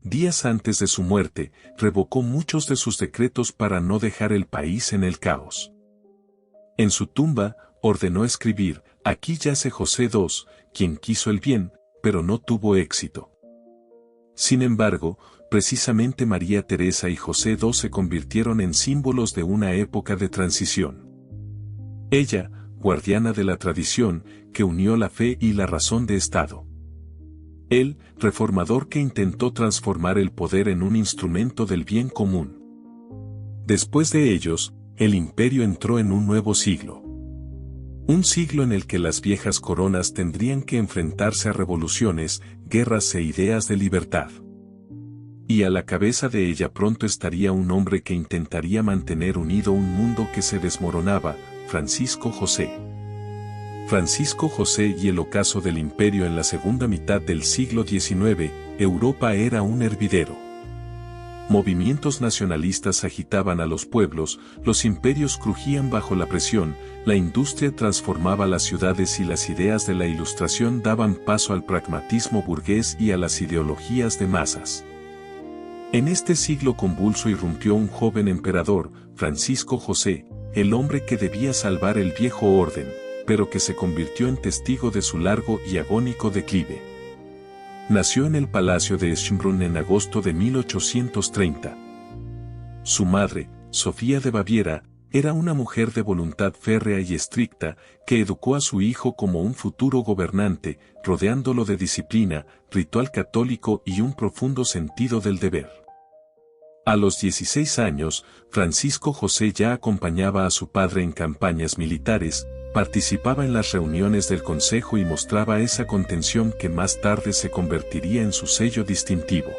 Días antes de su muerte, revocó muchos de sus decretos para no dejar el país en el caos. En su tumba, ordenó escribir: «Aquí yace José II, quien quiso el bien, pero no tuvo éxito». Sin embargo, precisamente María Teresa y José II se convirtieron en símbolos de una época de transición. Ella, guardiana de la tradición, que unió la fe y la razón de Estado. Él, reformador que intentó transformar el poder en un instrumento del bien común. Después de ellos, el imperio entró en un nuevo siglo. Un siglo en el que las viejas coronas tendrían que enfrentarse a revoluciones, guerras e ideas de libertad. Y a la cabeza de ella pronto estaría un hombre que intentaría mantener unido un mundo que se desmoronaba, Francisco José. Francisco José y el ocaso del imperio en la segunda mitad del siglo XIX, Europa era un hervidero. Movimientos nacionalistas agitaban a los pueblos, los imperios crujían bajo la presión, la industria transformaba las ciudades y las ideas de la Ilustración daban paso al pragmatismo burgués y a las ideologías de masas. En este siglo convulso irrumpió un joven emperador, Francisco José, el hombre que debía salvar el viejo orden, pero que se convirtió en testigo de su largo y agónico declive. Nació en el Palacio de Schönbrunn en agosto de 1830. Su madre, Sofía de Baviera, era una mujer de voluntad férrea y estricta, que educó a su hijo como un futuro gobernante, rodeándolo de disciplina, ritual católico y un profundo sentido del deber. A los 16 años, Francisco José ya acompañaba a su padre en campañas militares, participaba en las reuniones del consejo y mostraba esa contención que más tarde se convertiría en su sello distintivo.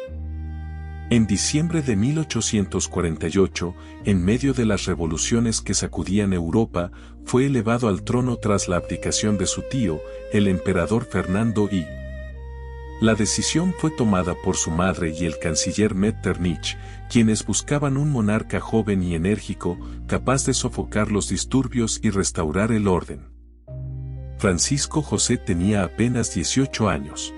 En diciembre de 1848, en medio de las revoluciones que sacudían Europa, fue elevado al trono tras la abdicación de su tío, el emperador Fernando I. La decisión fue tomada por su madre y el canciller Metternich, quienes buscaban un monarca joven y enérgico, capaz de sofocar los disturbios y restaurar el orden. Francisco José tenía apenas 18 años.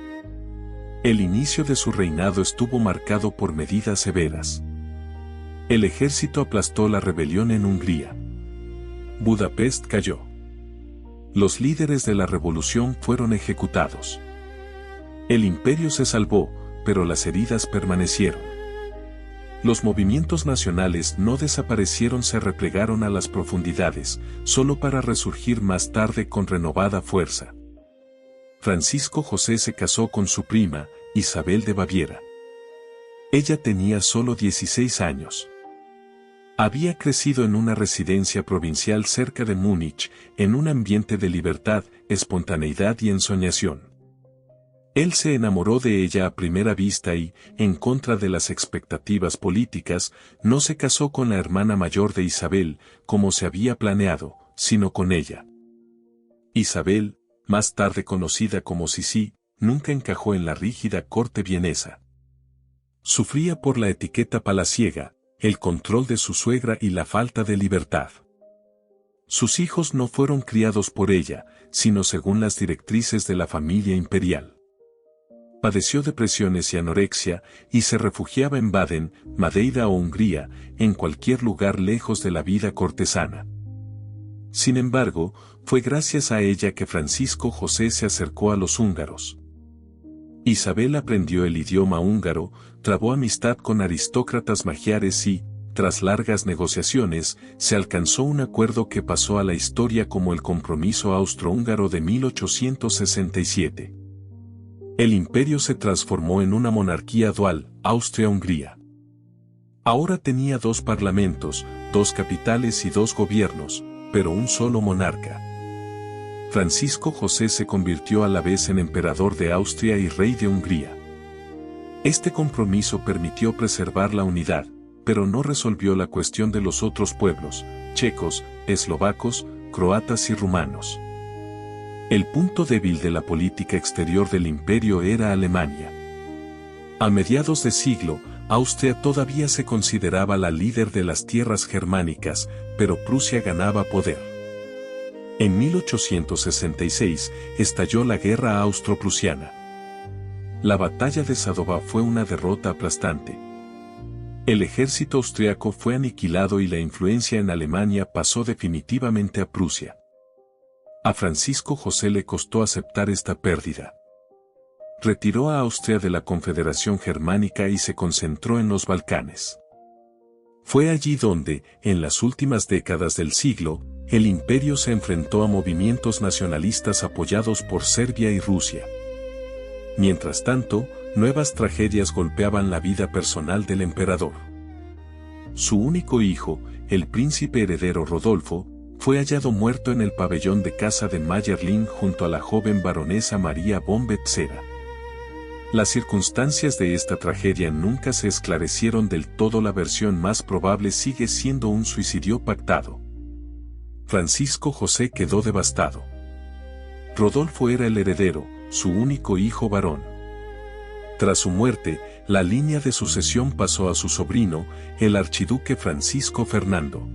El inicio de su reinado estuvo marcado por medidas severas. El ejército aplastó la rebelión en Hungría. Budapest cayó. Los líderes de la revolución fueron ejecutados. El imperio se salvó, pero las heridas permanecieron. Los movimientos nacionales no desaparecieron, se replegaron a las profundidades, solo para resurgir más tarde con renovada fuerza. Francisco José se casó con su prima, Isabel de Baviera. Ella tenía solo 16 años. Había crecido en una residencia provincial cerca de Múnich, en un ambiente de libertad, espontaneidad y ensoñación. Él se enamoró de ella a primera vista y, en contra de las expectativas políticas, no se casó con la hermana mayor de Isabel, como se había planeado, sino con ella. Isabel, más tarde conocida como Sisi, nunca encajó en la rígida corte vienesa. Sufría por la etiqueta palaciega, el control de su suegra y la falta de libertad. Sus hijos no fueron criados por ella, sino según las directrices de la familia imperial. Padeció depresiones y anorexia, y se refugiaba en Baden, Madeira o Hungría, en cualquier lugar lejos de la vida cortesana. Sin embargo, fue gracias a ella que Francisco José se acercó a los húngaros. Isabel aprendió el idioma húngaro, trabó amistad con aristócratas magiares y, tras largas negociaciones, se alcanzó un acuerdo que pasó a la historia como el Compromiso Austrohúngaro de 1867. El imperio se transformó en una monarquía dual, Austria-Hungría. Ahora tenía 2 parlamentos, 2 capitales y 2 gobiernos, pero un solo monarca. Francisco José se convirtió a la vez en emperador de Austria y rey de Hungría. Este compromiso permitió preservar la unidad, pero no resolvió la cuestión de los otros pueblos, checos, eslovacos, croatas y rumanos. El punto débil de la política exterior del imperio era Alemania. A mediados de siglo, Austria todavía se consideraba la líder de las tierras germánicas, pero Prusia ganaba poder. En 1866 estalló la guerra austro-prusiana. La batalla de Sadova fue una derrota aplastante. El ejército austriaco fue aniquilado y la influencia en Alemania pasó definitivamente a Prusia. A Francisco José le costó aceptar esta pérdida. Retiró a Austria de la Confederación Germánica y se concentró en los Balcanes. Fue allí donde, en las últimas décadas del siglo, el imperio se enfrentó a movimientos nacionalistas apoyados por Serbia y Rusia. Mientras tanto, nuevas tragedias golpeaban la vida personal del emperador. Su único hijo, el príncipe heredero Rodolfo, fue hallado muerto en el pabellón de casa de Mayerling junto a la joven baronesa María von Bethsera. Las circunstancias de esta tragedia nunca se esclarecieron del todo. La versión más probable sigue siendo un suicidio pactado. Francisco José quedó devastado. Rodolfo era el heredero, su único hijo varón. Tras su muerte, la línea de sucesión pasó a su sobrino, el archiduque Francisco Fernando.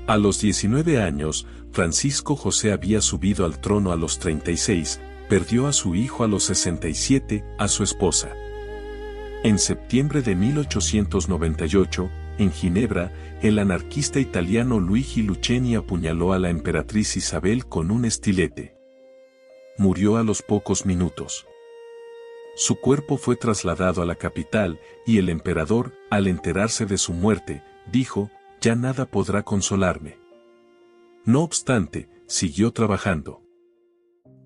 A los 19 años, Francisco José había subido al trono. A los 36, perdió a su hijo. A los 67, a su esposa. En septiembre de 1898, en Ginebra, el anarquista italiano Luigi Lucchini apuñaló a la emperatriz Isabel con un estilete. Murió a los pocos minutos. Su cuerpo fue trasladado a la capital, y el emperador, al enterarse de su muerte, dijo: «Ya nada podrá consolarme». No obstante, siguió trabajando.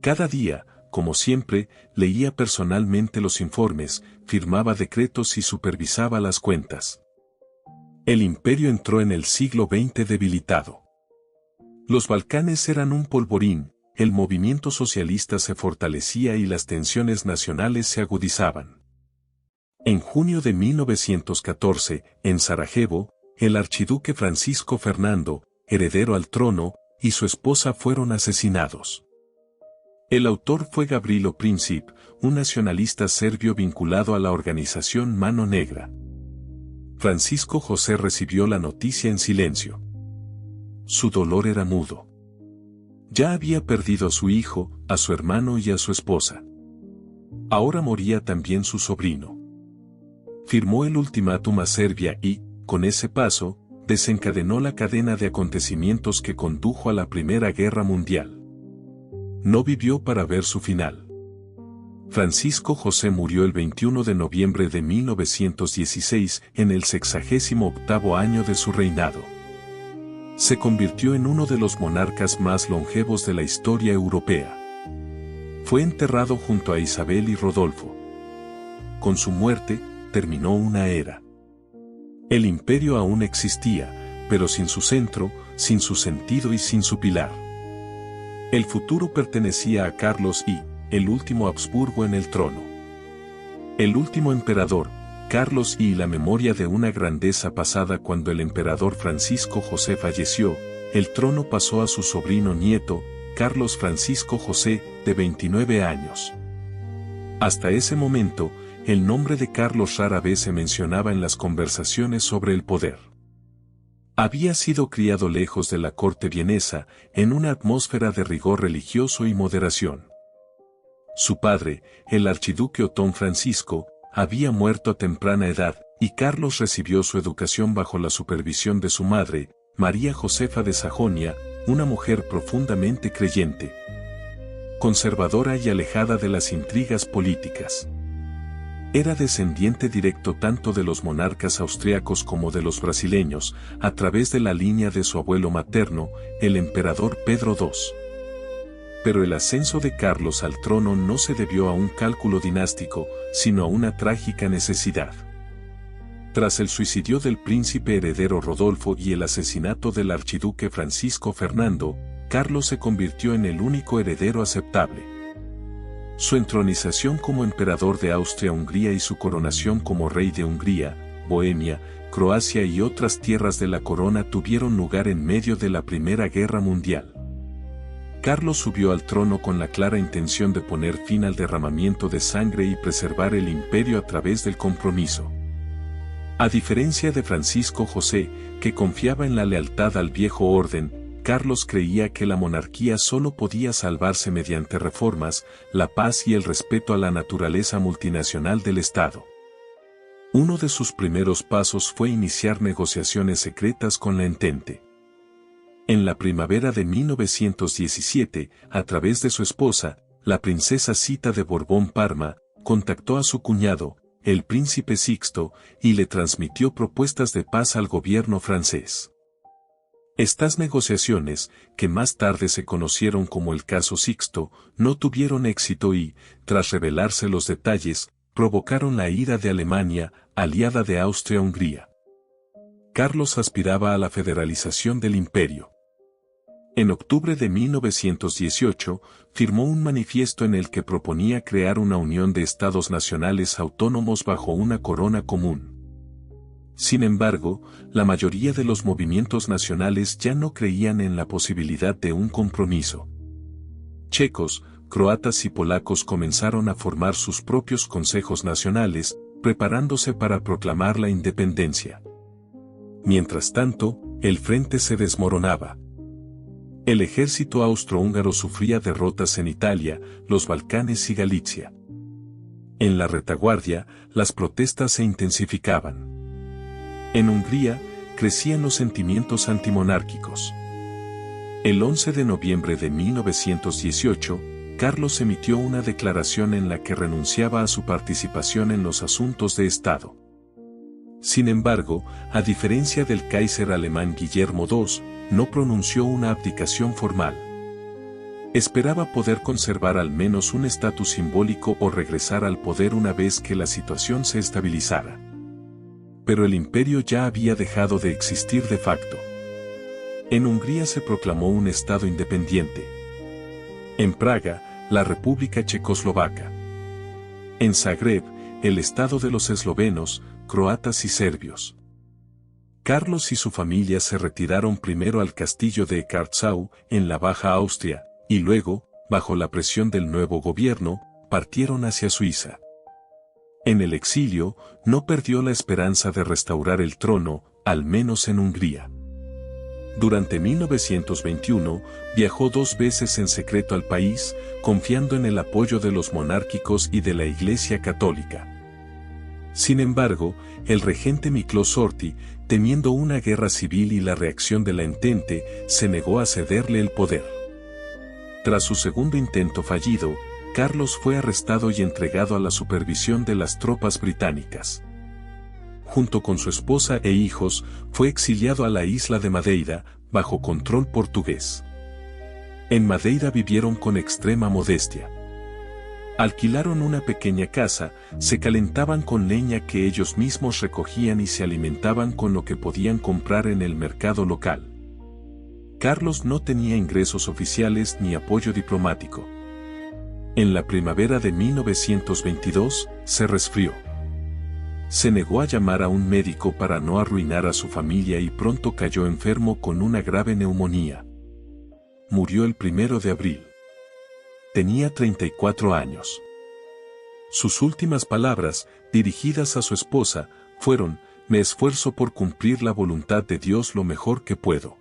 Cada día, como siempre, leía personalmente los informes, firmaba decretos y supervisaba las cuentas. El imperio entró en el siglo XX debilitado. Los Balcanes eran un polvorín, el movimiento socialista se fortalecía y las tensiones nacionales se agudizaban. En junio de 1914, en Sarajevo, el archiduque Francisco Fernando, heredero al trono, y su esposa fueron asesinados. El autor fue Gavrilo Princip, un nacionalista serbio vinculado a la organización Mano Negra. Francisco José recibió la noticia en silencio. Su dolor era mudo. Ya había perdido a su hijo, a su hermano y a su esposa. Ahora moría también su sobrino. Firmó el ultimátum a Serbia y, con ese paso, desencadenó la cadena de acontecimientos que condujo a la Primera Guerra Mundial. no vivió para ver su final. Francisco José murió el 21 de noviembre de 1916 en el 68º año de su reinado. Se convirtió en uno de los monarcas más longevos de la historia europea. Fue enterrado junto a Isabel y Rodolfo. Con su muerte, terminó una era. El imperio aún existía, pero sin su centro, sin su sentido y sin su pilar. El futuro pertenecía a Carlos I, el último Habsburgo en el trono. El último emperador, Carlos I, la memoria de una grandeza pasada. Cuando el emperador Francisco José falleció, el trono pasó a su sobrino nieto, Carlos Francisco José, de 29 años. Hasta ese momento, el nombre de Carlos rara vez se mencionaba en las conversaciones sobre el poder. Había sido criado lejos de la corte vienesa, en una atmósfera de rigor religioso y moderación. Su padre, el archiduque Otón Francisco, había muerto a temprana edad, y Carlos recibió su educación bajo la supervisión de su madre, María Josefa de Sajonia, una mujer profundamente creyente, conservadora y alejada de las intrigas políticas. Era descendiente directo tanto de los monarcas austriacos como de los brasileños, a través de la línea de su abuelo materno, el emperador Pedro II. Pero el ascenso de Carlos al trono no se debió a un cálculo dinástico, sino a una trágica necesidad. Tras el suicidio del príncipe heredero Rodolfo y el asesinato del archiduque Francisco Fernando, Carlos se convirtió en el único heredero aceptable. Su entronización como emperador de Austria-Hungría y su coronación como rey de Hungría, Bohemia, Croacia y otras tierras de la corona tuvieron lugar en medio de la Primera Guerra Mundial. Carlos subió al trono con la clara intención de poner fin al derramamiento de sangre y preservar el imperio a través del compromiso. A diferencia de Francisco José, que confiaba en la lealtad al viejo orden, Carlos creía que la monarquía solo podía salvarse mediante reformas, la paz y el respeto a la naturaleza multinacional del Estado. Uno de sus primeros pasos fue iniciar negociaciones secretas con la Entente. En la primavera de 1917, a través de su esposa, la princesa Zita de Borbón-Parma, contactó a su cuñado, el príncipe Sixto, y le transmitió propuestas de paz al gobierno francés. Estas negociaciones, que más tarde se conocieron como el caso Sixto, no tuvieron éxito y, tras revelarse los detalles, provocaron la ira de Alemania, aliada de Austria-Hungría. Carlos aspiraba a la federalización del imperio. En octubre de 1918, firmó un manifiesto en el que proponía crear una unión de estados nacionales autónomos bajo una corona común. Sin embargo, la mayoría de los movimientos nacionales ya no creían en la posibilidad de un compromiso. Checos, croatas y polacos comenzaron a formar sus propios consejos nacionales, preparándose para proclamar la independencia. Mientras tanto, el frente se desmoronaba. El ejército austrohúngaro sufría derrotas en Italia, los Balcanes y Galicia. En la retaguardia, las protestas se intensificaban. En Hungría, crecían los sentimientos antimonárquicos. El 11 de noviembre de 1918, Carlos emitió una declaración en la que renunciaba a su participación en los asuntos de Estado. Sin embargo, a diferencia del Kaiser alemán Guillermo II, no pronunció una abdicación formal. Esperaba poder conservar al menos un estatus simbólico o regresar al poder una vez que la situación se estabilizara. Pero el imperio ya había dejado de existir de facto. En Hungría se proclamó un estado independiente. En Praga, la República Checoslovaca. En Zagreb, el estado de los eslovenos, croatas y serbios. Carlos y su familia se retiraron primero al castillo de Eckartsau, en la Baja Austria, y luego, bajo la presión del nuevo gobierno, partieron hacia Suiza. En el exilio, no perdió la esperanza de restaurar el trono, al menos en Hungría. Durante 1921, viajó 2 veces en secreto al país, confiando en el apoyo de los monárquicos y de la Iglesia Católica. Sin embargo, el regente Miklós Horthy, temiendo una guerra civil y la reacción de la Entente, se negó a cederle el poder. Tras su segundo intento fallido, Carlos fue arrestado y entregado a la supervisión de las tropas británicas. Junto con su esposa e hijos, fue exiliado a la isla de Madeira, bajo control portugués. En Madeira vivieron con extrema modestia. Alquilaron una pequeña casa, se calentaban con leña que ellos mismos recogían y se alimentaban con lo que podían comprar en el mercado local. Carlos no tenía ingresos oficiales ni apoyo diplomático. En la primavera de 1922, se resfrió. Se negó a llamar a un médico para no arruinar a su familia y pronto cayó enfermo con una grave neumonía. Murió el 1 de abril. Tenía 34 años. Sus últimas palabras, dirigidas a su esposa, fueron: «Me esfuerzo por cumplir la voluntad de Dios lo mejor que puedo».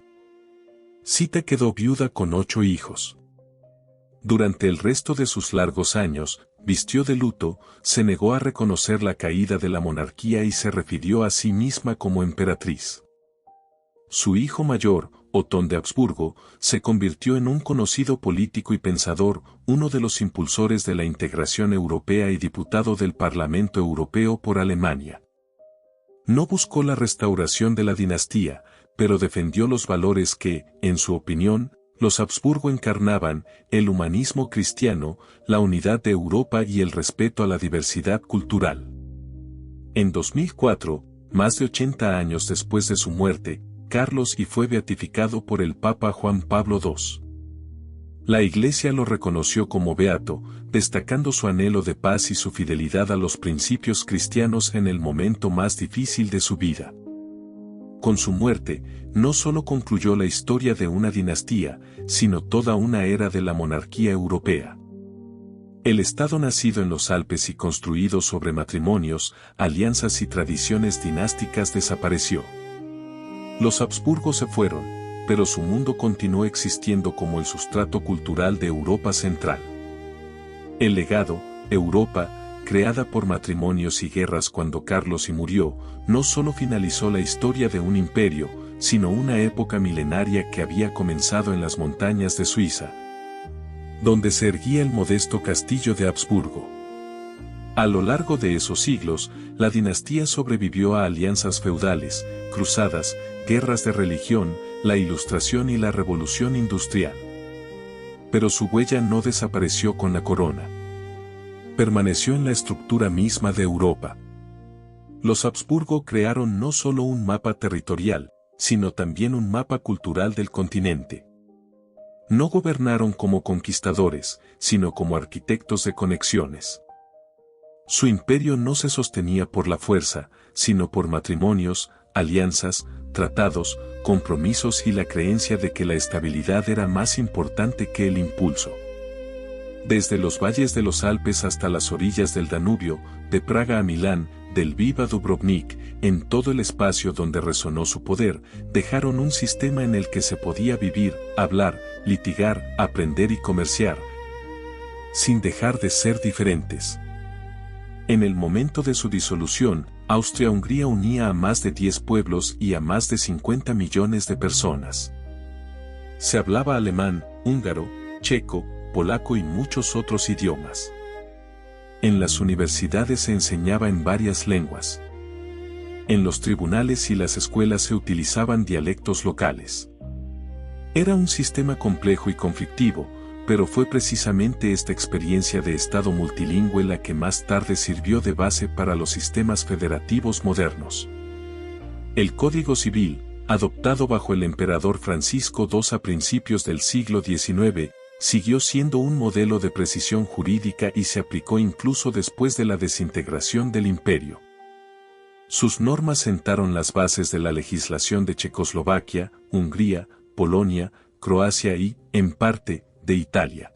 Sita quedó viuda con 8 hijos. Durante el resto de sus largos años, vistió de luto, se negó a reconocer la caída de la monarquía y se refirió a sí misma como emperatriz. Su hijo mayor, Otón de Habsburgo, se convirtió en un conocido político y pensador, uno de los impulsores de la integración europea y diputado del Parlamento Europeo por Alemania. No buscó la restauración de la dinastía, pero defendió los valores que, en su opinión, los Habsburgo encarnaban: el humanismo cristiano, la unidad de Europa y el respeto a la diversidad cultural. En 2004, más de 80 años después de su muerte, Carlos fue beatificado por el Papa Juan Pablo II. La Iglesia lo reconoció como beato, destacando su anhelo de paz y su fidelidad a los principios cristianos en el momento más difícil de su vida. Con su muerte, no solo concluyó la historia de una dinastía, sino toda una era de la monarquía europea. El Estado nacido en los Alpes y construido sobre matrimonios, alianzas y tradiciones dinásticas desapareció. Los Habsburgo se fueron, pero su mundo continuó existiendo como el sustrato cultural de Europa Central. El legado, Europa, creada por matrimonios y guerras cuando Carlos murió, no solo finalizó la historia de un imperio, sino una época milenaria que había comenzado en las montañas de Suiza, donde se erguía el modesto castillo de Habsburgo. A lo largo de esos siglos, la dinastía sobrevivió a alianzas feudales, cruzadas, guerras de religión, la Ilustración y la Revolución Industrial. Pero su huella no desapareció con la corona. Permaneció en la estructura misma de Europa. Los Habsburgo crearon no solo un mapa territorial, sino también un mapa cultural del continente. No gobernaron como conquistadores, sino como arquitectos de conexiones. Su imperio no se sostenía por la fuerza, sino por matrimonios, alianzas, tratados, compromisos y la creencia de que la estabilidad era más importante que el impulso. Desde los valles de los Alpes hasta las orillas del Danubio, de Praga a Milán, del Lviv a Dubrovnik, en todo el espacio donde resonó su poder, dejaron un sistema en el que se podía vivir, hablar, litigar, aprender y comerciar, sin dejar de ser diferentes. En el momento de su disolución, Austria-Hungría unía a más de 10 pueblos y a más de 50 millones de personas. Se hablaba alemán, húngaro, checo, polaco y muchos otros idiomas. En las universidades se enseñaba en varias lenguas. En los tribunales y las escuelas se utilizaban dialectos locales. Era un sistema complejo y conflictivo, pero fue precisamente esta experiencia de Estado multilingüe la que más tarde sirvió de base para los sistemas federativos modernos. El Código Civil, adoptado bajo el emperador Francisco II a principios del siglo XIX, siguió siendo un modelo de precisión jurídica y se aplicó incluso después de la desintegración del imperio. Sus normas sentaron las bases de la legislación de Checoslovaquia, Hungría, Polonia, Croacia y, en parte, de Italia.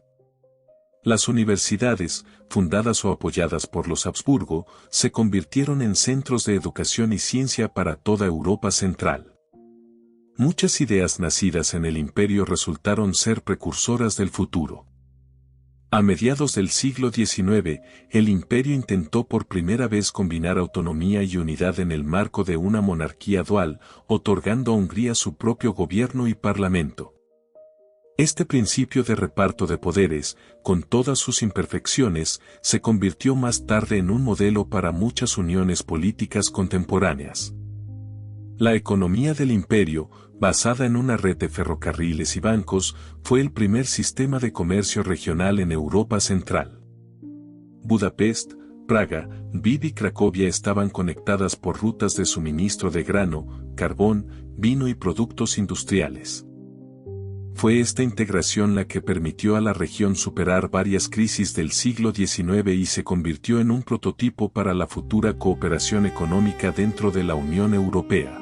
Las universidades, fundadas o apoyadas por los Habsburgo, se convirtieron en centros de educación y ciencia para toda Europa Central. Muchas ideas nacidas en el imperio resultaron ser precursoras del futuro. A mediados del siglo XIX, el imperio intentó por primera vez combinar autonomía y unidad en el marco de una monarquía dual, otorgando a Hungría su propio gobierno y parlamento. Este principio de reparto de poderes, con todas sus imperfecciones, se convirtió más tarde en un modelo para muchas uniones políticas contemporáneas. La economía del imperio, basada en una red de ferrocarriles y bancos, fue el primer sistema de comercio regional en Europa Central. Budapest, Praga, Lviv y Cracovia estaban conectadas por rutas de suministro de grano, carbón, vino y productos industriales. Fue esta integración la que permitió a la región superar varias crisis del siglo XIX y se convirtió en un prototipo para la futura cooperación económica dentro de la Unión Europea.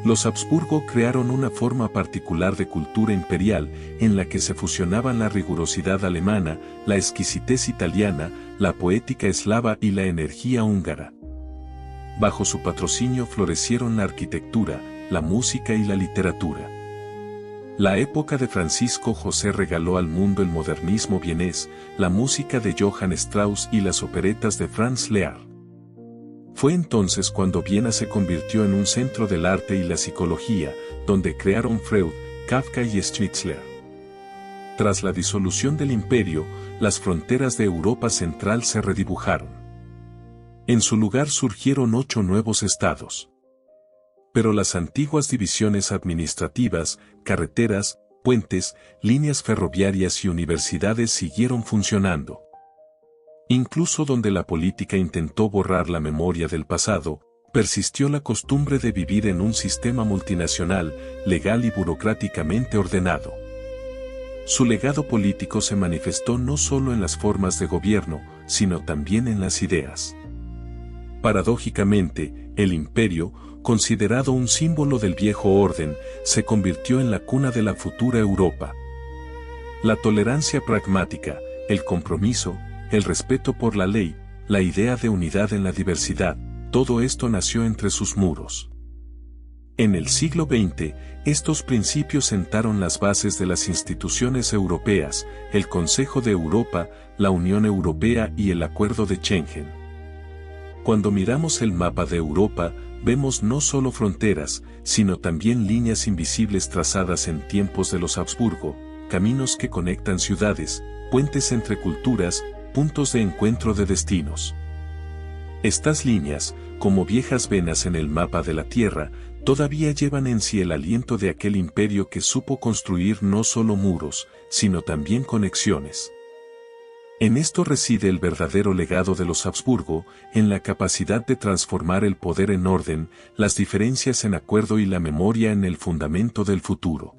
Los Habsburgo crearon una forma particular de cultura imperial en la que se fusionaban la rigurosidad alemana, la exquisitez italiana, la poética eslava y la energía húngara. Bajo su patrocinio florecieron la arquitectura, la música y la literatura. La época de Francisco José regaló al mundo el modernismo vienés, la música de Johann Strauss y las operetas de Franz Lear. Fue entonces cuando Viena se convirtió en un centro del arte y la psicología, donde crearon Freud, Kafka y Schnitzler. Tras la disolución del imperio, las fronteras de Europa Central se redibujaron. En su lugar surgieron 8 nuevos estados. Pero las antiguas divisiones administrativas, carreteras, puentes, líneas ferroviarias y universidades siguieron funcionando. Incluso donde la política intentó borrar la memoria del pasado, persistió la costumbre de vivir en un sistema multinacional, legal y burocráticamente ordenado. Su legado político se manifestó no solo en las formas de gobierno, sino también en las ideas. Paradójicamente, el imperio, considerado un símbolo del viejo orden, se convirtió en la cuna de la futura Europa. La tolerancia pragmática, el compromiso, el respeto por la ley, la idea de unidad en la diversidad, todo esto nació entre sus muros. En el siglo XX, estos principios sentaron las bases de las instituciones europeas, el Consejo de Europa, la Unión Europea y el Acuerdo de Schengen. Cuando miramos el mapa de Europa, vemos no solo fronteras, sino también líneas invisibles trazadas en tiempos de los Habsburgo, caminos que conectan ciudades, puentes entre culturas, puntos de encuentro de destinos. Estas líneas, como viejas venas en el mapa de la Tierra, todavía llevan en sí el aliento de aquel imperio que supo construir no solo muros, sino también conexiones. En esto reside el verdadero legado de los Habsburgo, en la capacidad de transformar el poder en orden, las diferencias en acuerdo y la memoria en el fundamento del futuro.